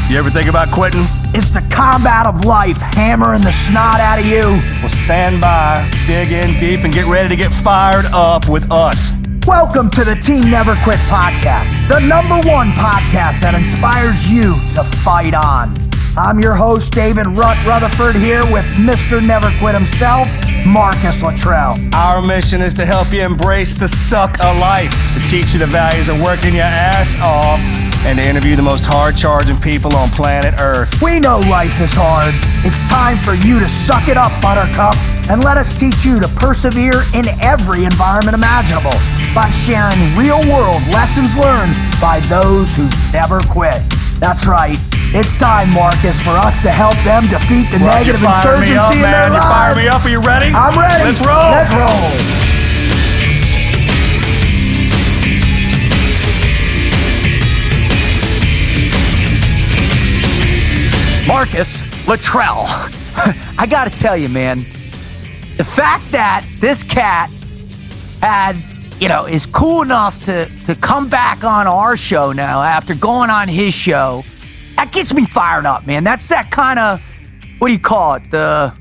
You ever think about quitting? It's the combat of life hammering the snot out of you. Well, stand by, dig in deep, and get ready to get fired up with us. Welcome to the Team Never Quit podcast, the #1 podcast that inspires you to fight on. I'm your host, David Rutherford, here with Mr. Never Quit himself, Marcus Luttrell. Our mission is to help you embrace the suck of life, to teach you the values of working your ass off, and to interview the most hard-charging people on planet Earth. We know life is hard. It's time for you to suck it up, Buttercup, and let us teach you to persevere in every environment imaginable by sharing real-world lessons learned by those who never quit. That's right. It's time, Marcus, for us to help them defeat the negative insurgency in their lives. You fire me up. Are you ready? I'm ready. Let's roll. Let's roll. Marcus Luttrell. I gotta tell you, man, the fact that this cat is cool enough to come back on our show now after going on his show, that gets me fired up, man. That's that kind of, what do you call it? The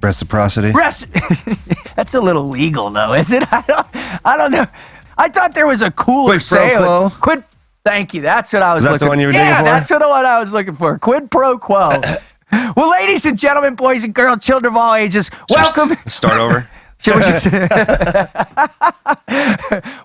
reciprocity? That's a little legal, though, is it? I don't know. I thought there was a cooler saying. Quid. Thank you. That's what I was looking for. Is that the one you were digging for? Yeah, that's what I was looking for. Quid pro quo. Well, ladies and gentlemen, boys and girls, children of all ages, welcome. Start over.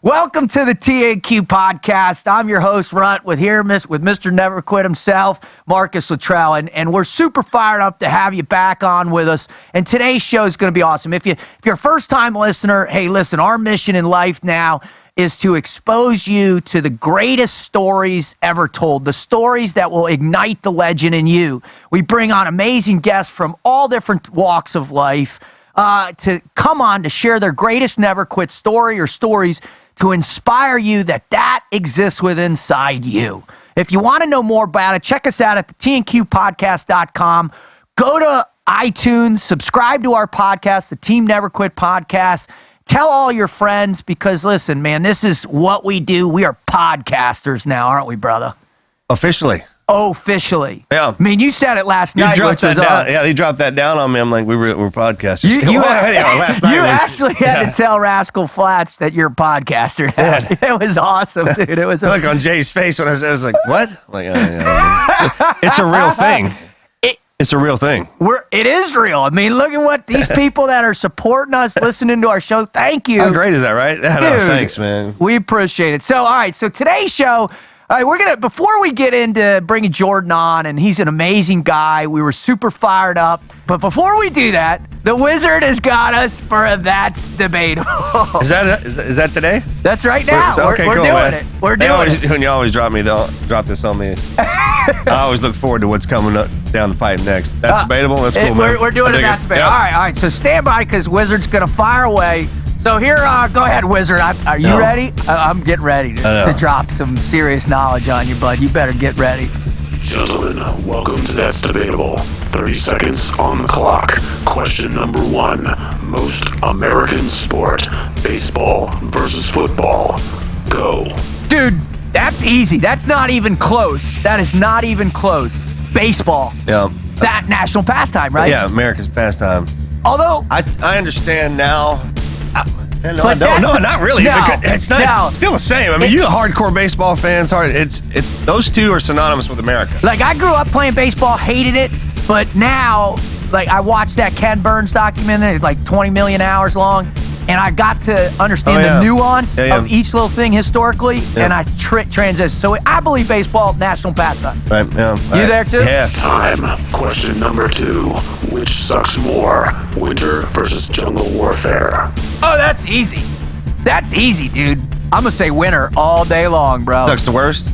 Welcome to the TNQ podcast. I'm your host, Rut, with Mr. Never Quit himself, Marcus Luttrell, and we're super fired up to have you back on with us. And today's show is going to be awesome. If you're a first-time listener, hey, listen, our mission in life now is to expose you to the greatest stories ever told, the stories that will ignite the legend in you. We bring on amazing guests from all different walks of life to come on to share their greatest never quit story or stories to inspire you that exists within inside you. If you want to know more about it, check us out at the tnqpodcast.com. Go to iTunes, subscribe to our podcast, the Team Never Quit podcast. Tell all your friends because, listen, man, this is what we do. We are podcasters now, aren't we, brother? Officially. Officially. Yeah. I mean, you said it last night. You dropped that down. Yeah, you dropped that down on me. I'm like, we're podcasters. Last night actually had to tell Rascal Flatts that you're a podcaster. Yeah. It was awesome, dude. It was. Look on Jay's face when I was like, what? Like, it's a real thing. It's a real thing. It is real. I mean, look at what these people that are supporting us, listening to our show. Thank you. How great is that, right? Yeah, no, thanks, man. We appreciate it. So, all right. So today's show. All right, before we get into bringing Jordan on, and he's an amazing guy, we were super fired up. But before we do that, the Wizard has got us for a That's Debatable. Is that today? That's right now. We're cool, doing man. it. We're doing it. When you always drop this on me. I always look forward to what's coming up down the pipe next. That's debatable. That's cool, man. We're doing it. That's debatable. Yep. All right. So stand by because Wizard's going to fire away. So here, go ahead, Wizard. Are you ready? I'm getting ready to drop some serious knowledge on you, bud. You better get ready. Gentlemen, welcome to That's Debatable. 30 seconds on the clock. Question number 1. Most American sport, baseball versus football. Go. Dude, that's easy. That's not even close. That is not even close. Baseball. Yeah. That national pastime, right? Yeah, America's pastime. Although I understand now. No, not really. It's still the same. I mean, you hardcore baseball fans. It's those two are synonymous with America. Like, I grew up playing baseball, hated it, but now, like, I watched that Ken Burns documentary, like 20 million hours long, and I got to understand the nuance of each little thing historically, and I transitioned. So I believe baseball, national pastime. Right, yeah. You there too? Yeah. Time. Question number 2. Which sucks more, winter versus jungle warfare? Oh, that's easy. That's easy, dude. I'm going to say winter all day long, bro. Sucks the worst?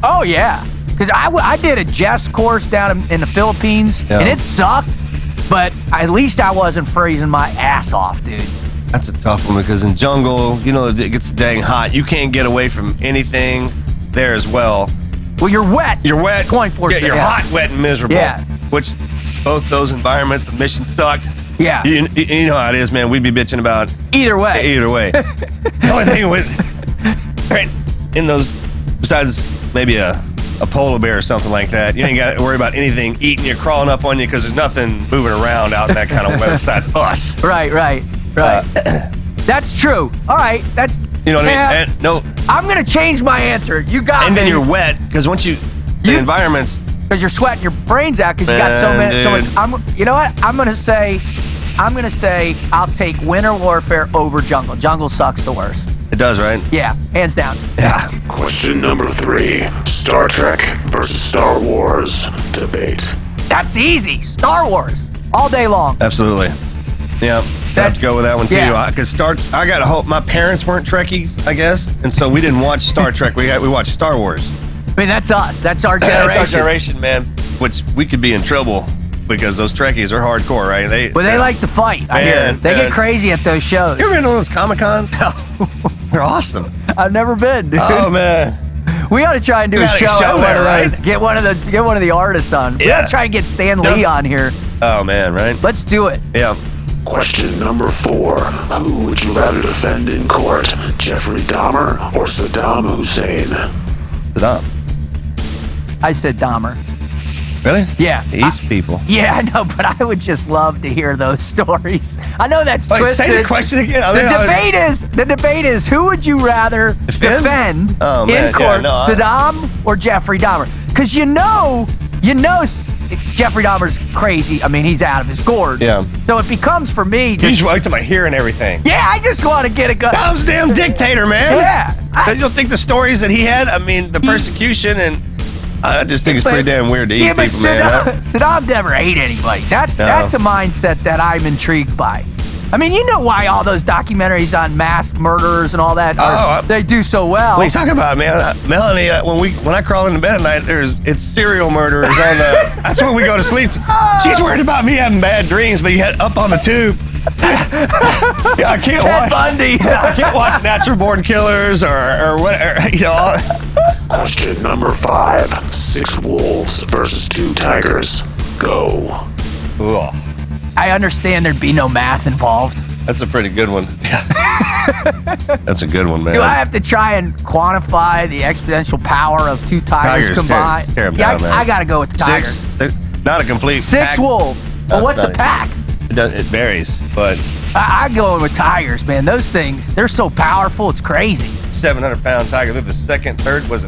Oh yeah. Because I did a Jess course down in the Philippines, and it sucked, but at least I wasn't freezing my ass off, dude. That's a tough one because in jungle, it gets dang hot. You can't get away from anything there as well. Well, you're wet. You're wet. 24/7. Yeah, you're hot, wet, and miserable. Yeah. Which both those environments, the mission sucked. Yeah. You know how it is, man. We'd be bitching about either way. The only thing with right in those, besides maybe a a polar bear or something like that. You ain't got to worry about anything eating you, crawling up on you, because there's nothing moving around out in that kind of weather besides us. Right. That's true. All right, that's. You know what I mean? No. I'm gonna change my answer. You got. And then you're wet because once the environment's. Because you're sweating your brains out because you got so much. You know what? I'm gonna say I'll take winter warfare over jungle. Jungle sucks the worst. It does, right? Yeah, hands down. Yeah. Question number 3. Star Trek versus Star Wars debate. That's easy. Star Wars all day long. Absolutely. Yeah. Have to go with that one too. Because I got to hope my parents weren't Trekkies, I guess, and so we didn't watch Star Trek. We watched Star Wars. I mean, that's us. That's our generation. That's our generation, man. Which we could be in trouble because those Trekkies are hardcore, right? They like to fight. I hear. They get crazy at those shows. You ever been to those Comic-Cons? No. They're awesome. I've never been, dude. Oh man. We ought to try and do a show at one of those. Right? Get one of the artists on. We ought to try and get Stan Lee on here. Oh man, right? Let's do it. Yeah. Question number 4. Who would you rather defend in court, Jeffrey Dahmer or Saddam Hussein? Saddam. I said Dahmer. Really? Yeah. East people. Yeah, I know, but I would just love to hear those stories. I know that's twisted. Say the question again. The debate is who would you rather defend in court, Saddam or Jeffrey Dahmer? Because you know Jeffrey Dahmer's crazy. I mean, he's out of his gourd. Yeah. So it becomes for me. You just wiped my hair and everything. Yeah, I just want to get a gun. That was a damn dictator, man. Yeah. You don't think the stories that he had? I mean, the persecution and. I just think it's pretty damn weird to eat people, man. Saddam never ate anybody. That's a mindset that I'm intrigued by. I mean, you know why all those documentaries on mass murderers and all that they do so well. What are you talking about, man? Melanie, when I crawl into bed at night, it's serial murderers on the. That's when we go to sleep. She's worried about me having bad dreams, but you had up on the tube. I can't Ted Bundy. I can't watch Natural Born Killers or whatever. Question number 5. 6 wolves versus 2 tigers. Go. Ugh. I understand there'd be no math involved. That's a pretty good one. That's a good one, man. Do I have to try and quantify the exponential power of 2 tigers combined? Tear them down, man. I got to go with the tigers. 6, not a complete 6 pack. wolves. Well, what's a pack? It varies, but... I'm going with tigers, man. Those things, they're so powerful, it's crazy. 700-pound tiger. They're the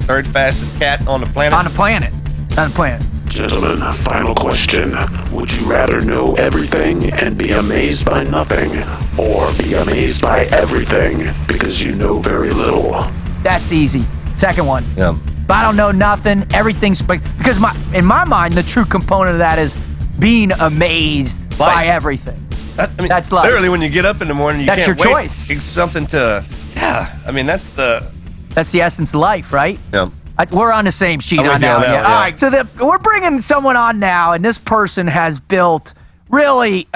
third fastest cat on the planet. On the planet. Gentlemen, final question. Would you rather know everything and be amazed by nothing, or be amazed by everything because you know very little? That's easy. Second one. Yeah. If I don't know nothing, everything's... Because in my mind, the true component of that is being amazed by everything. That's life. Literally, when you get up in the morning, that's can't your wait. Choice. It's something to... Yeah, I mean, that's the essence of life, right? Yeah. We're on the same sheet on that one. Yeah. All right, so we're bringing someone on now, and this person has built really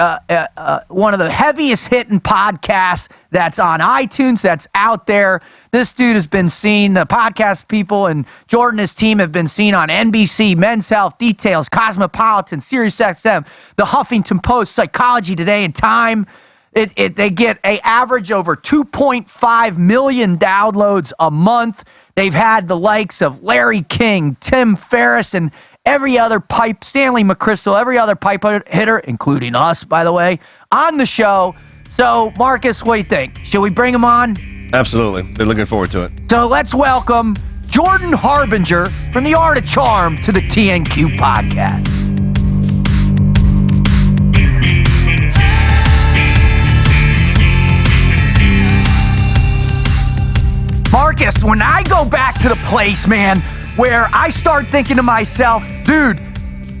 one of the heaviest hitting podcasts that's on iTunes, that's out there. This dude has been seen, the podcast people and Jordan and his team have been seen on NBC, Men's Health, Details, Cosmopolitan, SiriusXM, The Huffington Post, Psychology Today, and Time. They get an average over 2.5 million downloads a month. They've had the likes of Larry King, Tim Ferriss, and Stanley McChrystal, every other pipe hitter, including us, by the way, on the show. So, Marcus, what do you think? Should we bring him on? Absolutely. They're looking forward to it. So let's welcome Jordan Harbinger from The Art of Charm to the TNQ podcast. Marcus, when I go back to the place, man, where I start thinking to myself, dude,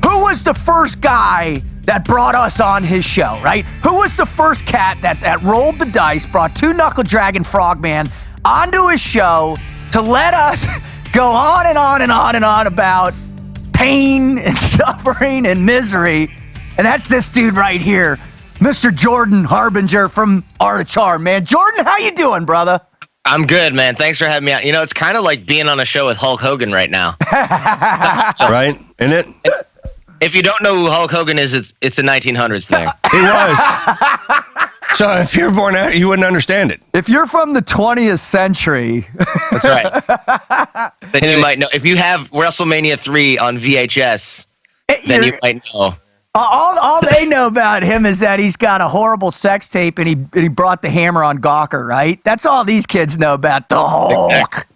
who was the first guy that brought us on his show, right? Who was the first cat that rolled the dice, brought 2 Knuckle Dragon Frogman onto his show to let us go on and on and on and on about pain and suffering and misery? And that's this dude right here, Mr. Jordan Harbinger from Art of Charm, man. Jordan, how you doing, brother? I'm good, man. Thanks for having me out. You know, it's kind of like being on a show with Hulk Hogan right now. Right? Isn't it? If you don't know who Hulk Hogan is, it's a 1900s thing. He was. So if you're born out, you wouldn't understand it. If you're from the 20th century, That's right. Then you might know. If you have WrestleMania 3 on VHS, then you might know. all they know about him is that he's got a horrible sex tape and he brought the hammer on Gawker, right? That's all these kids know about the Hulk.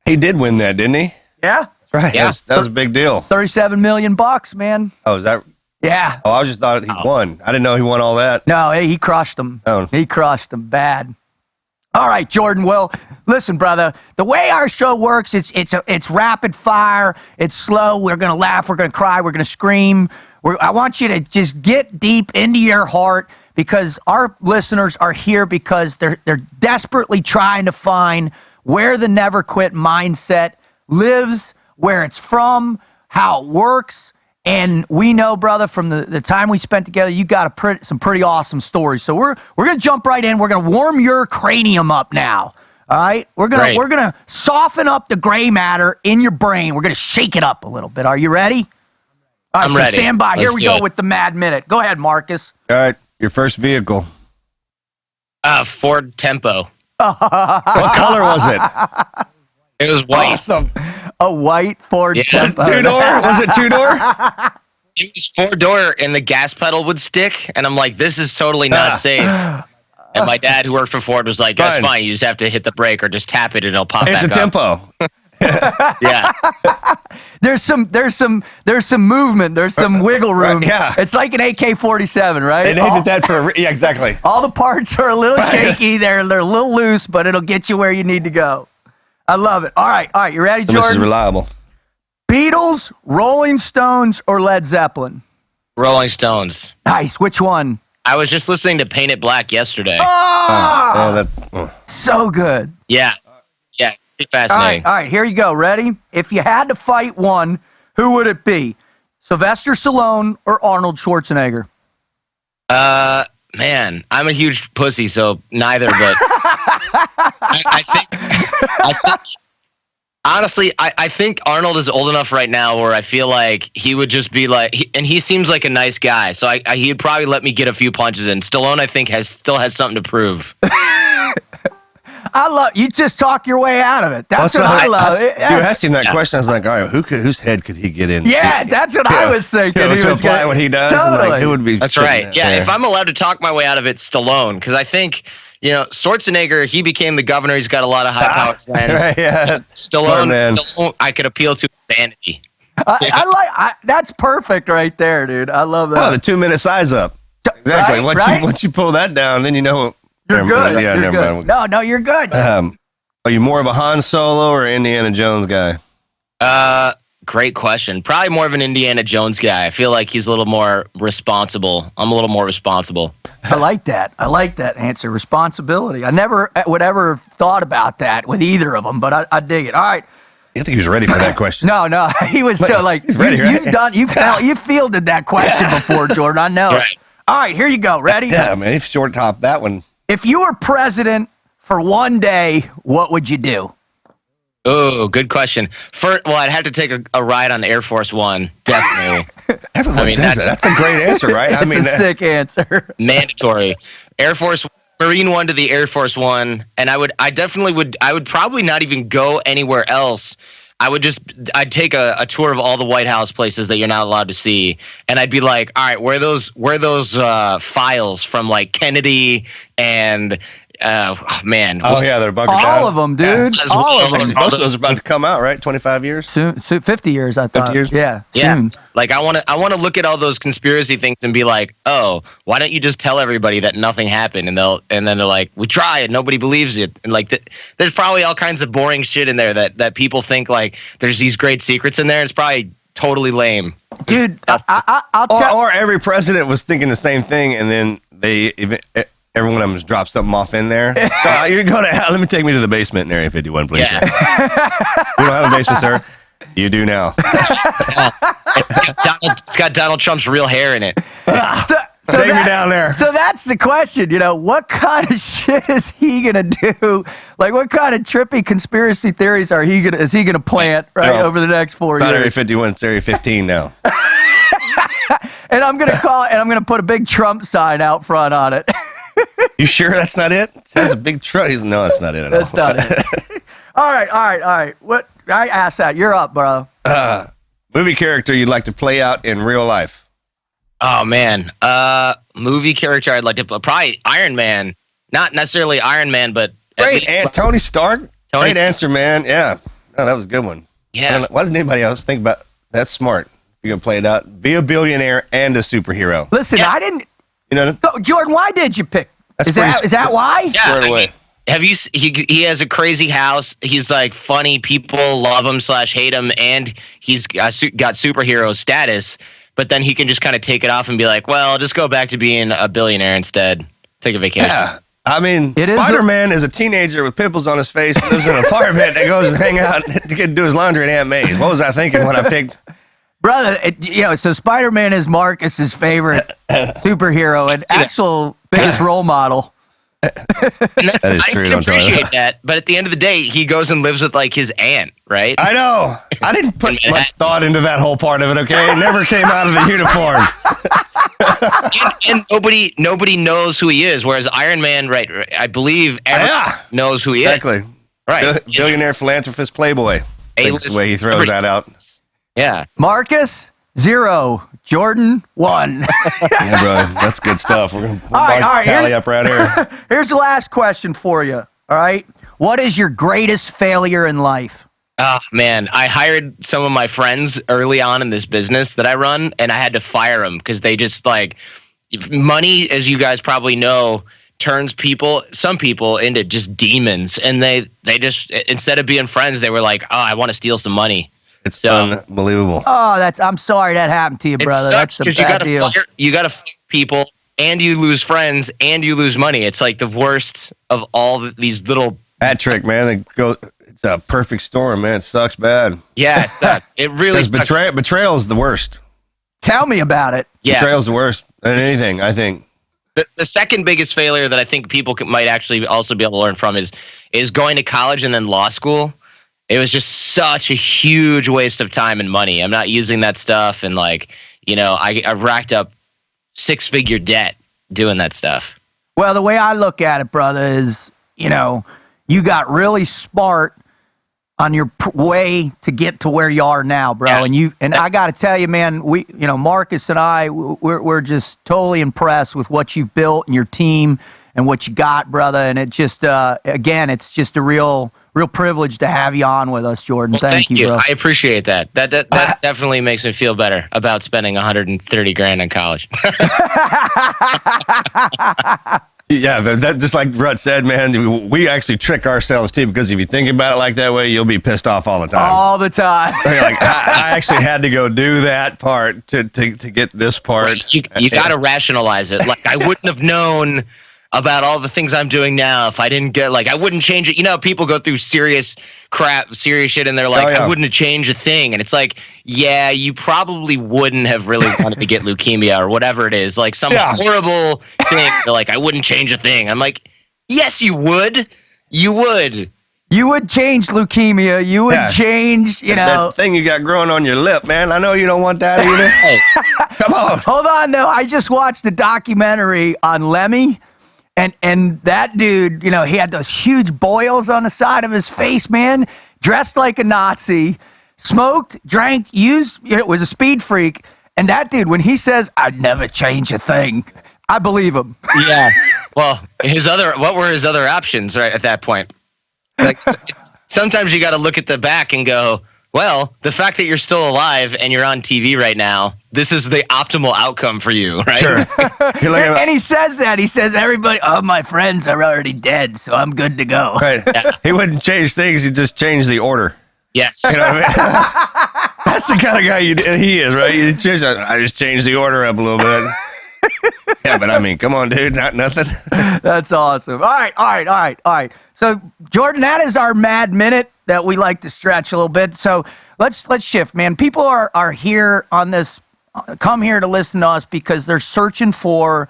He did win that, didn't he? Yeah. Right. Yeah. That was a big deal. $37 million, man. Oh, is that? Yeah. Oh, I just thought he won. I didn't know he won all that. No, he crushed them. Oh. He crushed them bad. All right, Jordan. Well, listen, brother. The way our show works, it's rapid fire. It's slow. We're gonna laugh. We're gonna cry. We're gonna scream. I want you to just get deep into your heart because our listeners are here because they're desperately trying to find where the never quit mindset lives, where it's from, how it works. And we know, brother, from the time we spent together, you got some pretty awesome stories. So we're gonna jump right in. We're gonna warm your cranium up now. All right, we're gonna soften up the gray matter in your brain. We're gonna shake it up a little bit. Are you ready? All right, I'm so ready. stand by. Here Let's we do go it. with the Mad Minute. Go ahead, Marcus. All right. Your first vehicle. Ford Tempo. What color was it? It was white. Awesome. A white Ford Tempo. Two-door? Was it two-door? It was 4-door, and the gas pedal would stick. And I'm like, this is totally not safe. And my dad, who worked for Ford, was like, "That's fine. You just have to hit the brake or just tap it, and it'll pop It's back a Tempo. Yeah. There's some movement. There's some wiggle room. Right, yeah. It's like an AK-47, right? They named that for yeah, exactly. All the parts are a little shaky. They're a little loose, but it'll get you where you need to go. I love it. All right. You ready, This is Jordan? reliable. Beatles, Rolling Stones, or Led Zeppelin? Rolling Stones. Nice. Which one? I was just listening to Paint It Black yesterday. So good. Yeah. Yeah. Pretty All fascinating. right. Here you go. Ready? If you had to fight one, who would it be? Sylvester Stallone or Arnold Schwarzenegger? Man, I'm a huge pussy, so neither, but I think honestly, I think Arnold is old enough right now where I feel like he would just be like, and he seems like a nice guy, so he'd probably let me get a few punches in. Stallone, I think, still has something to prove. I love you. Just talk your way out of it. That's what I love. You asked him that question. I was like, all right, whose head could he get in? Yeah, that's what I was thinking. To apply what he does. Totally. And like, who would be? That's right. Yeah, if I'm allowed to talk my way out of it, Stallone, because I think, Schwarzenegger, he became the governor. He's got a lot of high-powered friends. Right, yeah. Stallone, I could appeal to vanity. That's perfect right there, dude. I love that. Oh, the 2-minute size up. Exactly. Once you pull that down, then you know. You're good. Yeah, You're never good. mind. No, you're good. Are you more of a Han Solo or Indiana Jones guy? Great question. Probably more of an Indiana Jones guy. I feel like he's a little more responsible. I'm a little more responsible. I like that. I like that answer. Responsibility. I never would ever have thought about that with either of them, but I dig it. All right. I think he was ready for that question. No, he was so like He's ready, right? you fielded that question before, Jordan. I know. Right. It. All right, here you go. Ready? Yeah, man. If short top that one. If you were president for one day, what would you do? Oh, good question. I'd have to take a ride on Air Force One, definitely. Everyone says that. That's a great answer, right? That's a sick answer. Mandatory. Marine One to the Air Force One, and I would probably not even go anywhere else. I'd take a tour of all the White House places that you're not allowed to see, and I'd be like, all right, where are those files from like Kennedy and man. Oh yeah, they're bunkered down. All of them, dude. Yeah. All of them. Most of those are about to come out, right? 25 years. Soon, 50 years, I thought. 50 years? Yeah. Yeah. Soon. Like I want to look at all those conspiracy things and be like, oh, why don't you just tell everybody that nothing happened? And then they're like, we tried, nobody believes it. And like there's probably all kinds of boring shit in there that people think like there's these great secrets in there. It's probably totally lame. Dude, I'll tell Or every president was thinking the same thing, and then every one of them just dropped something off in there. You go to let me take me to the basement in Area 51, please. Yeah. You don't have a basement, sir. You do now. It's got Donald Trump's real hair in it. So Take me down there. So that's the question, what kind of shit is he gonna do? Like, what kind of trippy conspiracy theories is he gonna plant over the next 4 Not years? Area 51, it's Area 15 now. And I'm gonna put a big Trump sign out front on it. You sure that's not it? It says a big truck. No, that's not it at all. That's not it. All right. What I asked that. You're up, bro. Movie character you'd like to play out in real life? Oh man, movie character I'd like to play, probably Iron Man. Not necessarily Iron Man, but Great, and Tony Stark. Great answer, man. Yeah, that was a good one. Yeah. Why doesn't anybody else think about? That's smart. You're gonna play it out. Be a billionaire and a superhero. Listen, I didn't. You know, Jordan, why did you pick? Is that why? Yeah. squared away. Have you? He has a crazy house. He's like funny. People love him / hate him, and he's got superhero status. But then he can just kind of take it off and be like, "Well, I'll just go back to being a billionaire instead. Take a vacation." Yeah. I mean, It is Spider-Man is a teenager with pimples on his face, lives in an apartment, and goes and hang out to get to do his laundry at Aunt May's. What was I thinking when I picked? Brother, so Spider-Man is Marcus's favorite superhero and actual biggest role model. That is true. I Don't tell me. appreciate that, but at the end of the day, he goes and lives with like his aunt, right? I know. I didn't put In much thought into that whole part of it, okay? It never came out of the uniform. and nobody knows who he is. Whereas Iron Man, right? I believe everyone knows who he is. Exactly. Right. Billionaire, philanthropist, playboy. That's the way he throws that out. Yeah. Marcus, 0. Jordan, 1. Yeah, bro. That's good stuff. We're going to All right, tally up right here. Here's the last question for you. All right. What is your greatest failure in life? Oh man, I hired some of my friends early on in this business that I run, and I had to fire them because they just like money, as you guys probably know, turns some people into just demons, and they just, instead of being friends, they were like, "Oh, I want to steal some money." It's unbelievable. Oh, I'm sorry that happened to you, brother. That's a bad deal. You got to fire people, and you lose friends, and you lose money. It's like the worst of all these little. That trick, man. It's a perfect storm, man. It sucks bad. Yeah, it really sucks. Betrayal is the worst. Tell me about it. Yeah. Betrayal is the worst than anything, I think. The second biggest failure that I think people might actually also be able to learn from is going to college and then law school. It was just such a huge waste of time and money. I'm not using that stuff, and I've racked up 6-figure debt doing that stuff. Well, the way I look at it, brother, is you got really smart on your way to get to where you are now, bro. Yeah, and I got to tell you, man, Marcus and I, we're just totally impressed with what you've built and your team and what you got, brother. And it just, again, it's just a real privilege to have you on with us, Jordan. Well, thank you, bro. I appreciate that. That definitely makes me feel better about spending $130,000 on college. Yeah, that just like Rut said, man, we actually trick ourselves too, because if you think about it like that way, you'll be pissed off all the time. All the time. Like, I actually had to go do that part to get this part. You got to rationalize it. Like, I wouldn't have known about all the things I'm doing now if I didn't get, I wouldn't change it. People go through serious shit, and they're like, I wouldn't have changed a thing. And it's like, yeah, you probably wouldn't have really wanted to get leukemia or whatever it is. Like some horrible thing. They're like, I wouldn't change a thing. I'm like, yes, you would. You would. You would change leukemia. You would change, That thing you got growing on your lip, man. I know you don't want that either. Come on. Hold on, though. I just watched a documentary on Lemmy. And that dude, he had those huge boils on the side of his face, man, dressed like a Nazi, smoked, drank, was a speed freak. And that dude, when he says, I'd never change a thing, I believe him. Yeah. Well, what were his other options right at that point? Like, sometimes you got to look at the back and go, well, the fact that you're still alive and you're on TV right now, this is the optimal outcome for you, right? Sure. And he says that. He says, everybody, all my friends are already dead, so I'm good to go. Right. Yeah. He wouldn't change things. He'd just change the order. Yes. You know what I mean? That's the kind of guy he is, right? I just changed the order up a little bit. Yeah, but I mean, come on, dude, not nothing. That's awesome. All right. So, Jordan, that is our mad minute that we like to stretch a little bit. So let's shift, man. People are here on this, come here to listen to us because they're searching for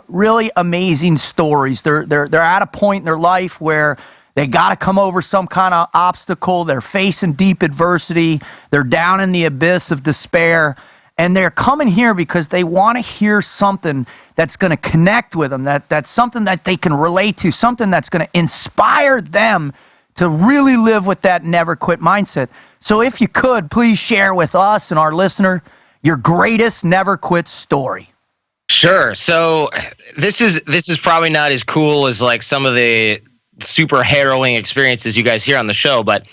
really amazing stories. They're at a point in their life where they got to come over some kind of obstacle. They're facing deep adversity. They're down in the abyss of despair. And they're coming here because they want to hear something that's going to connect with them, that's something that they can relate to, something that's going to inspire them to really live with that never quit mindset. So if you could, please share with us and our listener your greatest never quit story. Sure. So this is probably not as cool as like some of the super harrowing experiences you guys hear on the show, but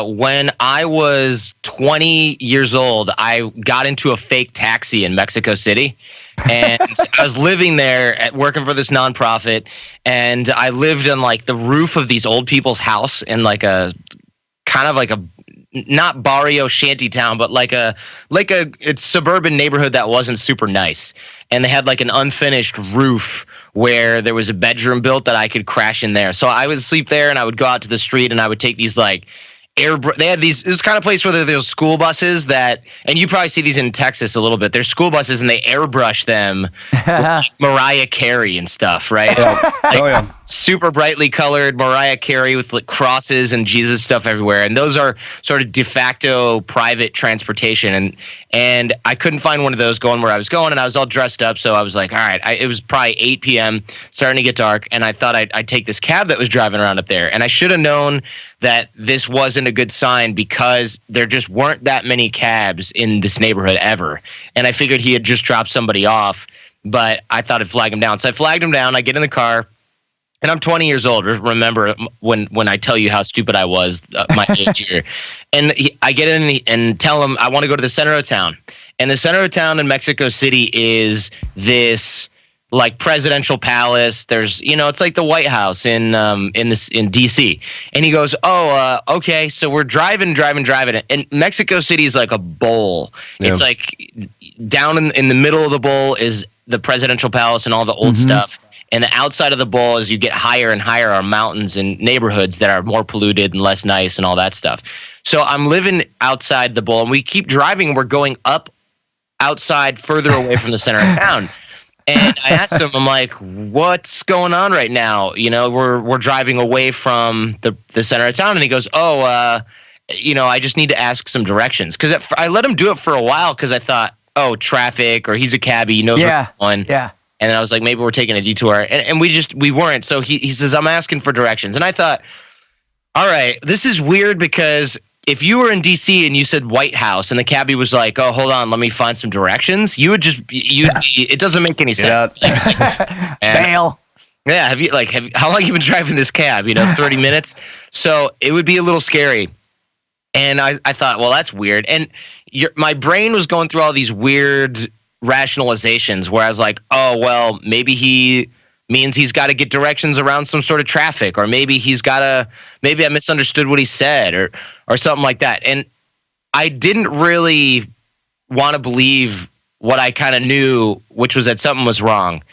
when I was 20 years old, I got into a fake taxi in Mexico City, and I was living there working for this nonprofit, and I lived on like the roof of these old people's house in like a kind of like a not barrio shanty town, but like a it's suburban neighborhood that wasn't super nice. And they had like an unfinished roof where there was a bedroom built that I could crash in there. So I would sleep there, and I would go out to the street, and I would take these like they had this kind of place where there's school buses that, and you probably see these in Texas a little bit. There's school buses, and they airbrush them with like Mariah Carey and stuff, right? Like, super brightly colored Mariah Carey with like crosses and Jesus stuff everywhere. And those are sort of de facto private transportation. And I couldn't find one of those going where I was going, and I was all dressed up. So I was like, all right, it was probably 8 p.m., starting to get dark. And I thought I'd take this cab that was driving around up there. And I should have known that this wasn't a good sign because there just weren't that many cabs in this neighborhood ever. And I figured he had just dropped somebody off, but I thought I'd flag him down. So I flagged him down. I get in the car. And I'm 20 years old. Remember when I tell you how stupid I was, my age here. And I get in and tell him I want to go to the center of town. And the center of town in Mexico City is this like presidential palace. There's, it's like the White House in DC. And he goes, okay. So we're driving. And Mexico City is like a bowl. Yeah. It's like down in the middle of the bowl is the presidential palace and all the old stuff. And the outside of the bowl, as you get higher and higher, are mountains and neighborhoods that are more polluted and less nice and all that stuff. So I'm living outside the bowl, and we keep driving. We're going up outside further away from the center of town. And I asked him, I'm like, what's going on right now? We're driving away from the center of town. And he goes, I just need to ask some directions. Because I let him do it for a while because I thought, traffic, or he's a cabbie, he knows where we're going. Yeah. And then I was like, maybe we're taking a detour. And we weren't. So he says, I'm asking for directions. And I thought, all right, this is weird because if you were in D.C. and you said White House and the cabbie was like, oh, hold on, let me find some directions, you would just, it doesn't make any sense. Bail. Yeah. How long have you been driving this cab? 30 minutes. So it would be a little scary. And I thought, well, that's weird. And my brain was going through all these weird rationalizations where I was like, oh, well, maybe he means he's got to get directions around some sort of traffic, or maybe maybe I misunderstood what he said or something like that. And I didn't really want to believe what I kind of knew, which was that something was wrong.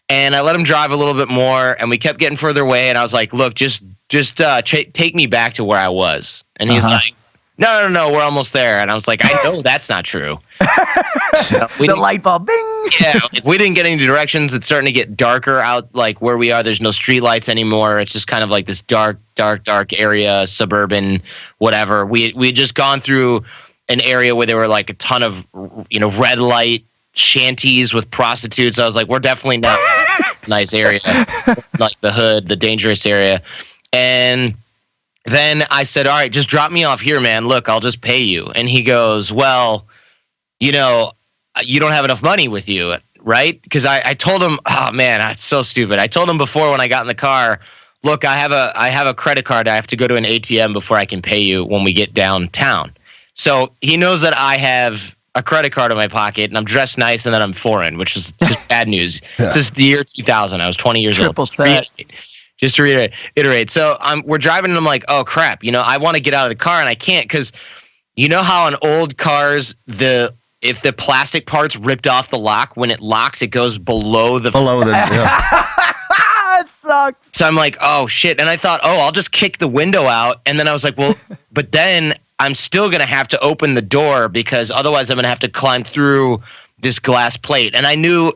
And I let him drive a little bit more, and we kept getting further away. And I was like, look, just take me back to where I was. And he's like, no, we're almost there. And I was like, I know that's not true. The light bulb, bing. Yeah, we didn't get any directions. It's starting to get darker out, like where we are. There's no street lights anymore. It's just kind of like this dark area, suburban, whatever. We had just gone through an area where there were like a ton of, red light shanties with prostitutes. I was like, we're definitely not a nice area, like the hood, the dangerous area. And then I said, all right, just drop me off here, man. Look, I'll just pay you. And he goes, well, you don't have enough money with you, right? Because I told him, oh man, that's so stupid. I told him before when I got in the car, look, I have a credit card. I have to go to an ATM before I can pay you when we get downtown. So he knows that I have a credit card in my pocket and I'm dressed nice and that I'm foreign, which is just bad news. Yeah. This is the year 2000. I was 20 years old. Just to reiterate. So we're driving and I'm like, oh crap, I want to get out of the car and I can't because you know how in old cars, if the plastic part's ripped off the lock, when it locks, it goes below the yeah. It sucks. So I'm like, oh shit. And I thought, I'll just kick the window out. And then I was like, well, but then I'm still going to have to open the door because otherwise I'm going to have to climb through this glass plate. And I knew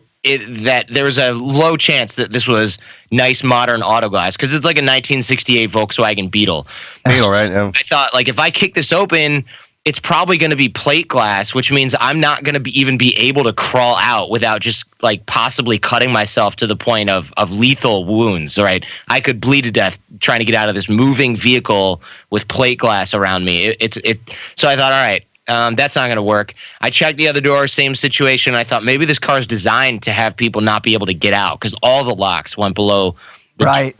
that there was a low chance that this was nice modern auto glass because it's like a 1968 Volkswagen Beetle. Beetle, right? Yeah. I thought, like, if I kick this open, it's probably going to be plate glass, which means I'm not going to even be able to crawl out without just like possibly cutting myself to the point of lethal wounds. Right, I could bleed to death trying to get out of this moving vehicle with plate glass around me. So I thought, all right, that's not going to work. I checked the other door, same situation. I thought maybe this car is designed to have people not be able to get out because all the locks went below. Right.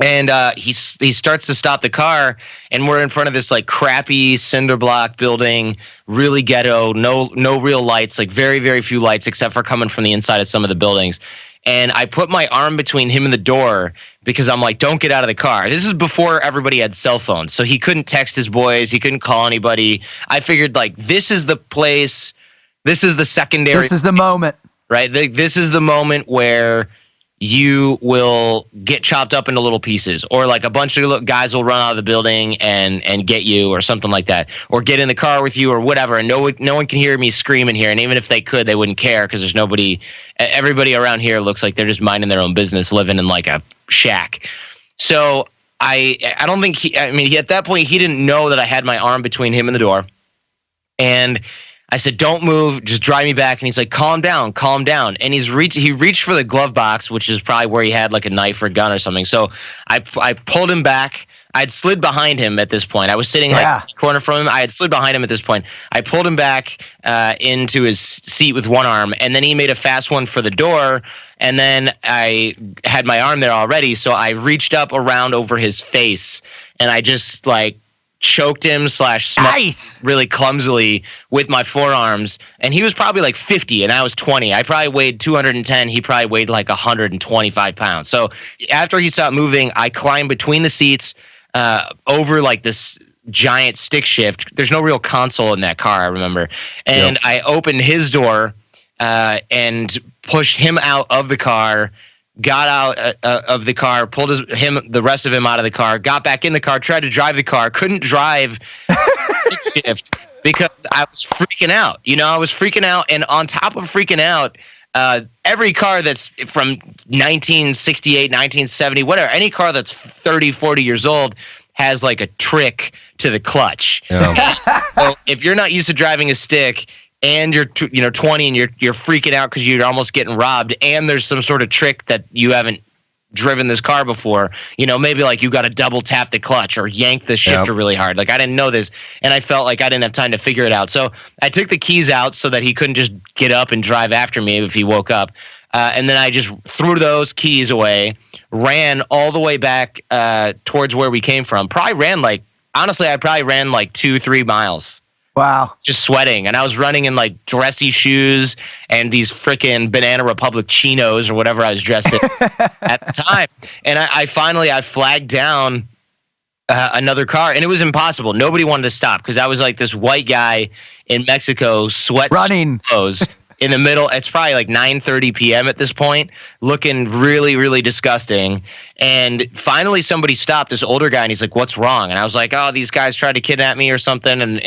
And he starts to stop the car, and we're in front of this like crappy cinder block building, really ghetto, no real lights, like very, very few lights except for coming from the inside of some of the buildings. And I put my arm between him and the door because I'm like, don't get out of the car. This is before everybody had cell phones, so he couldn't text his boys, he couldn't call anybody. I figured like this is the place, this is the secondary. This is the moment. Right? This is the moment where you will get chopped up into little pieces, or like a bunch of guys will run out of the building and get you or something like that, or get in the car with you or whatever. And no one can hear me screaming here. And even if they could, they wouldn't care because there's nobody. Everybody around here looks like they're just minding their own business, living in like a shack. So I don't think at that point, he didn't know that I had my arm between him and the door. And I said, don't move, just drive me back. And he's like, calm down. And he reached for the glove box, which is probably where he had like a knife or a gun or something. So I pulled him back. I'd slid behind him at this point. I was sitting like a corner from him. I had slid behind him at this point. I pulled him back into his seat with one arm, and then he made a fast one for the door. And then I had my arm there already. So I reached up around over his face, and I just like choked him / smoked really clumsily with my forearms. And he was probably like 50 and I was 20. I probably weighed 210. He probably weighed like 125 pounds. So after he stopped moving, I climbed between the seats over like this giant stick shift. There's no real console in that car, I remember. And I opened his door and pushed him out of the car, got out of the car, pulled the rest of him out of the car, got back in the car, tried to drive the car, couldn't drive shift because I was freaking out. I was freaking out. And on top of freaking out, every car that's from 1968, 1970, whatever, any car that's 30, 40 years old has like a trick to the clutch. Yeah. So if you're not used to driving a stick, and you're 20 and you're freaking out because you're almost getting robbed, and there's some sort of trick that you haven't driven this car before, maybe like you got to double tap the clutch or yank the shifter really hard. Like I didn't know this, and I felt like I didn't have time to figure it out. So I took the keys out so that he couldn't just get up and drive after me if he woke up. And then I just threw those keys away, ran all the way back towards where we came from. I probably ran like 2-3 miles. Wow. Just sweating. And I was running in like dressy shoes and these freaking Banana Republic chinos or whatever I was dressed in at the time. And I finally flagged down another car, and it was impossible. Nobody wanted to stop because I was like this white guy in Mexico, running clothes in the middle. It's probably like 9:30 p.m. at this point, looking really, really disgusting. And finally somebody stopped, this older guy, and he's like, what's wrong? And I was like, oh, these guys tried to kidnap me or something, and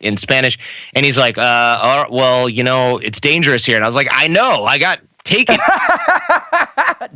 in Spanish. And he's like, well, it's dangerous here. And I was like, I know, I got taken.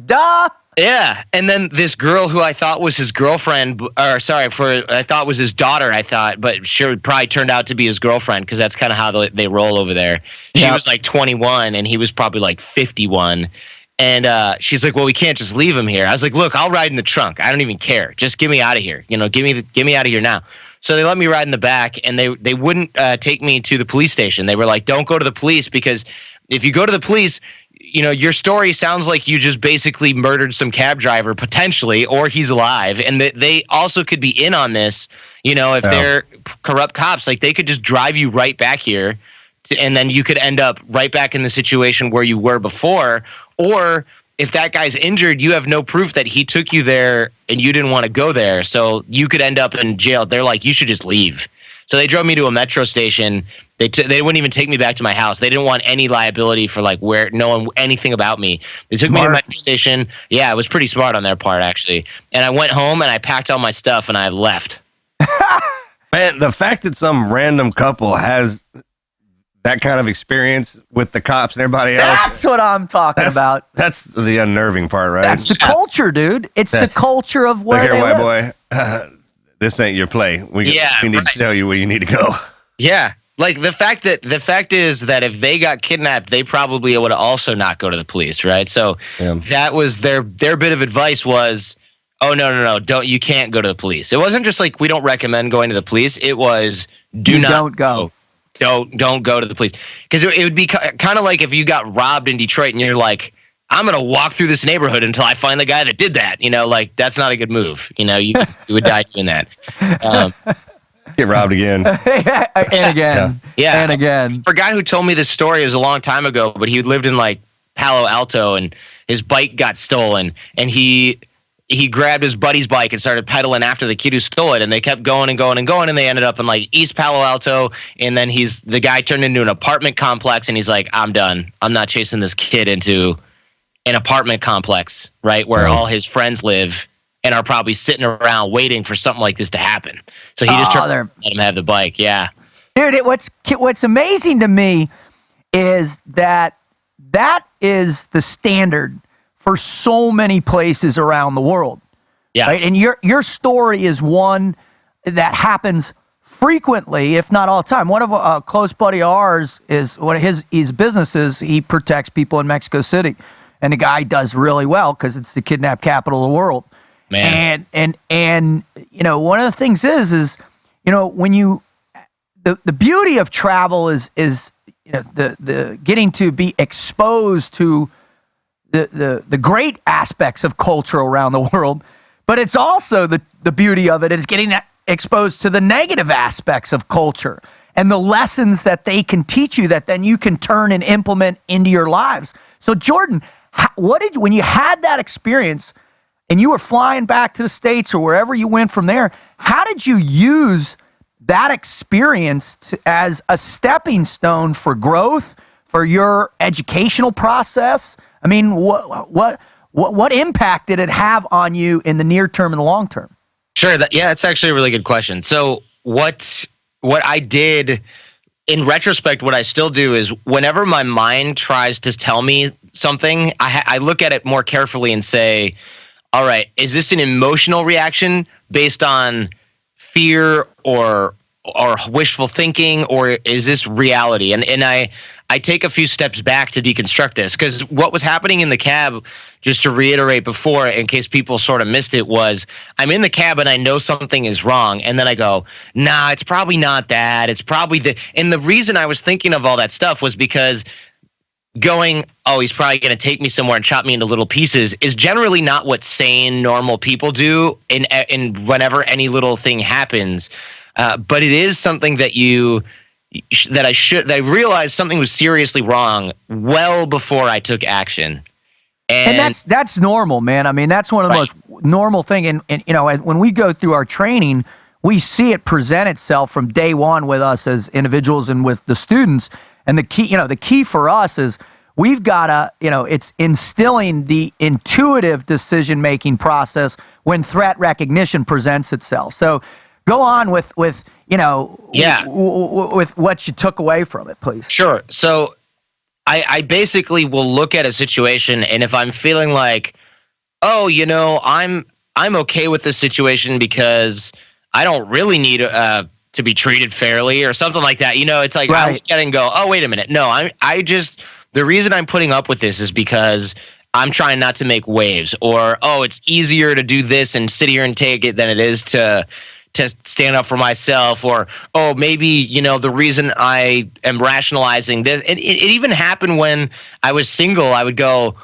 Duh. Yeah. And then this girl who I thought was his girlfriend, I thought was his daughter, but she probably turned out to be his girlfriend because that's kind of how they roll over there. She was like 21 and he was probably like 51. And she's like, well, we can't just leave him here. I was like, look, I'll ride in the trunk. I don't even care. Just get me out of here. Get me out of here now. So they let me ride in the back, and they wouldn't take me to the police station. They were like, don't go to the police, because if you go to the police, your story sounds like you just basically murdered some cab driver potentially, or he's alive. And they also could be in on this, if they're corrupt cops, like they could just drive you right back here and then you could end up right back in the situation where you were before. Or if that guy's injured, you have no proof that he took you there and you didn't want to go there. So you could end up in jail. They're like, you should just leave. So they drove me to a metro station. They wouldn't even take me back to my house. They didn't want any liability for like knowing anything about me. They took me to a metro station. Yeah, it was pretty smart on their part, actually. And I went home and I packed all my stuff and I left. Man, the fact that some random couple has that kind of experience with the cops and everybody else. That's what I'm talking about. That's the unnerving part, right? That's the culture, dude. It's the culture of where Look they here, live. white boy. This ain't your play. We need to tell you where you need to go. Yeah. Like the fact is that if they got kidnapped, they probably would also not go to the police, right? So that was their bit of advice was, oh no, you can't go to the police. It wasn't just like we don't recommend going to the police. It was don't go. Don't go to the police, because it would be kind of like if you got robbed in Detroit and you're like, I'm gonna walk through this neighborhood until I find the guy that did that. Like that's not a good move. You would die doing that. Get robbed again. And again. Yeah. And again. For a guy who told me this story, it was a long time ago, but he lived in like Palo Alto and his bike got stolen, and he grabbed his buddy's bike and started pedaling after the kid who stole it, and they kept going and going and going, and they ended up in like East Palo Alto, and then the guy turned into an apartment complex, and he's like, I'm done. I'm not chasing this kid into an apartment complex, right, where all his friends live and are probably sitting around waiting for something like this to happen. So he just let him have the bike. Yeah. Dude, what's amazing to me is that is the standard for so many places around the world. Yeah. Right? And your story is one that happens frequently, if not all the time. One of a close buddy of ours is one of his businesses. He protects people in Mexico City, and the guy does really well because it's the kidnap capital of the world. Man. And one of the things is when you the beauty of travel is the getting to be exposed to the great aspects of culture around the world, but it's also the beauty of it is getting exposed to the negative aspects of culture and the lessons that they can teach you that then you can turn and implement into your lives. So Jordan, when you had that experience and you were flying back to the States or wherever you went from there, how did you use that experience as a stepping stone for growth, for your educational process? I mean, what impact did it have on you in the near term and the long term? Sure. That's actually a really good question. So what I did in retrospect, what I still do is whenever my mind tries to tell me something, I look at it more carefully and say, all right, is this an emotional reaction based on fear or wishful thinking, or is this reality? And I take a few steps back to deconstruct this, because what was happening in the cab, just to reiterate before, in case people sort of missed it, was I'm in the cab and I know something is wrong. And then I go, nah, it's probably not that. It's probably and the reason I was thinking of all that stuff was because going, oh, he's probably going to take me somewhere and chop me into little pieces is generally not what sane, normal people do in whenever any little thing happens. But it is something that I realized something was seriously wrong well before I took action. And that's normal, man. I mean, that's one of the most normal thing. And when we go through our training, we see it present itself from day one with us as individuals and with the students. And the key for us is we've got to, it's instilling the intuitive decision-making process when threat recognition presents itself. So go on with what you took away from it, please. Sure. So I basically will look at a situation, and if I'm feeling like, oh, I'm okay with this situation because I don't really need to be treated fairly or something like that. It's like I look at it and go, oh, wait a minute. No, the reason I'm putting up with this is because I'm trying not to make waves, or, oh, it's easier to do this and sit here and take it than it is to stand up for myself, or, oh, maybe, the reason I am rationalizing this. And it even happened when I was single. I would go,